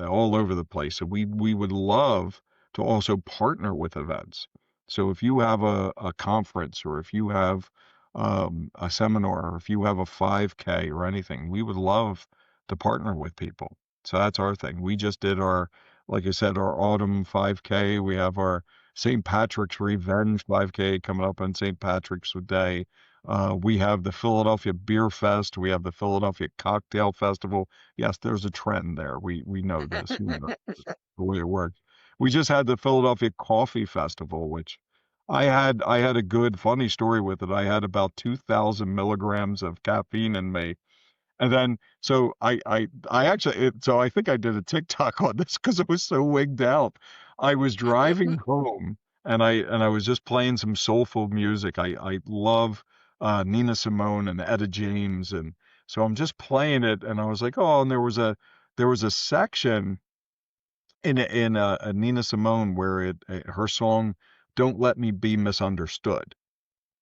all over the place. So we would love to also partner with events. So if you have a conference, or if you have a seminar, or if you have a 5K or anything, we would love to partner with people. So that's our thing. We just did like I said, our autumn 5K. We have our St. Patrick's Revenge 5K coming up on St. Patrick's Day. We have the Philadelphia Beer Fest. We have the Philadelphia Cocktail Festival. Yes, there's a trend there. We know this. The way it works. We just had the Philadelphia Coffee Festival, which I had a good funny story with it. I had about 2,000 milligrams of caffeine in me. And then, so I actually, so I think I did a TikTok on this because it was so wigged out. I was driving home, and I was just playing some soulful music. I love Nina Simone and Etta James, and so I'm just playing it, and I was like, oh, and there was a section in a Nina Simone where her song "Don't Let Me Be Misunderstood."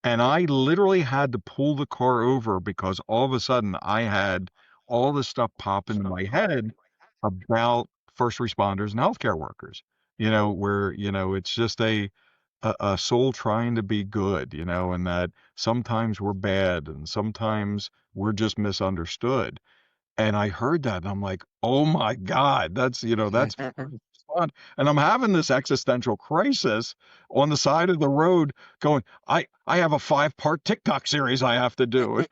And I literally had to pull the car over because all of a sudden I had all this stuff pop into my head about first responders and healthcare workers, where, it's just a soul trying to be good, and that sometimes we're bad and sometimes we're just misunderstood. And I heard that and I'm like, oh my God, that's fun. And I'm having this existential crisis on the side of the road going, I have a 5-part TikTok series I have to do.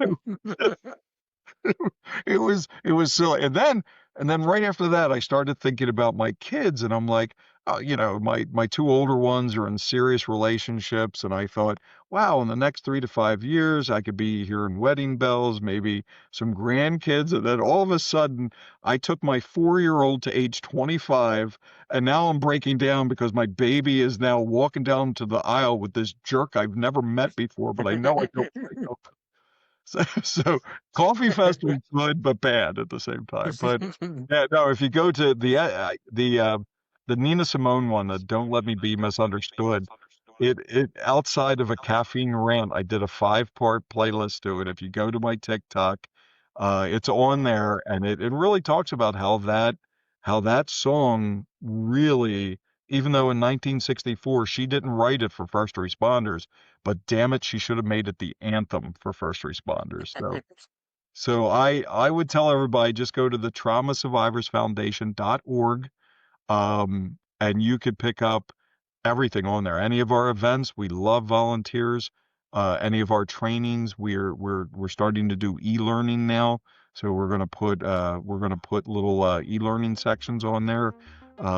It was silly. And then right after that, I started thinking about my kids, and I'm like, my two older ones are in serious relationships, and I thought, wow, in the next 3 to 5 years, I could be hearing wedding bells, maybe some grandkids. And then all of a sudden, I took my 4-year-old to age 25, and now I'm breaking down because my baby is now walking down to the aisle with this jerk I've never met before, but I know I don't like him. So Coffee Fest was good but bad at the same time. But yeah, no, if you go to the Nina Simone one, the "Don't Let Me Be Misunderstood," it outside of a caffeine rant, I did a 5-part playlist to it. If you go to my TikTok, it's on there, and it really talks about how that song really, even though in 1964 she didn't write it for first responders, but damn it, she should have made it the anthem for first responders. So I would tell everybody, just go to the traumasurvivorsfoundation.org, and you could pick up everything on there. Any of our events, we love volunteers. Any of our trainings, we're starting to do e-learning now. So we're gonna put little e-learning sections on there.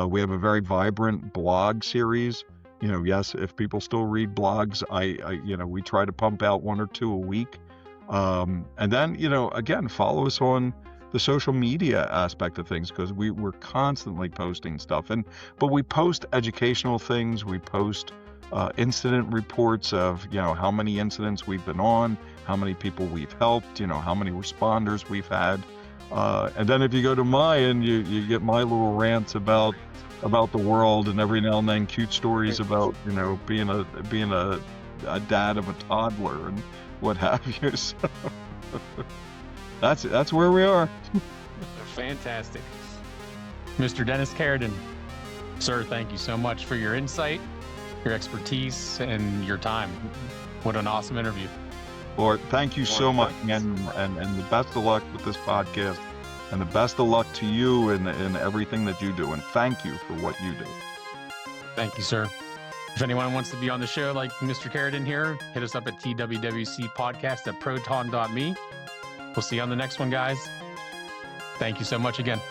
We have a very vibrant blog series yes, if people still read blogs, we try to pump out 1 or 2 a week. And then, again, follow us on the social media aspect of things, because we're constantly posting stuff. But we post educational things. We post incident reports of, how many incidents we've been on, how many people we've helped, how many responders we've had. And then if you go to mine, you get my little rants about the world, and every now and then cute stories about, being a dad of a toddler and what have you. So that's where we are. Fantastic. Mr. Dennis Carradin, sir, thank you so much for your insight, your expertise, and your time. What an awesome interview. Lord, thank you so much, and the best of luck with this podcast, and the best of luck to you in everything that you do, and thank you for what you do. Thank you, sir. If anyone wants to be on the show like Mr. Carradin here, hit us up at twwcpodcast@proton.me. We'll see you on the next one, guys. Thank you so much again.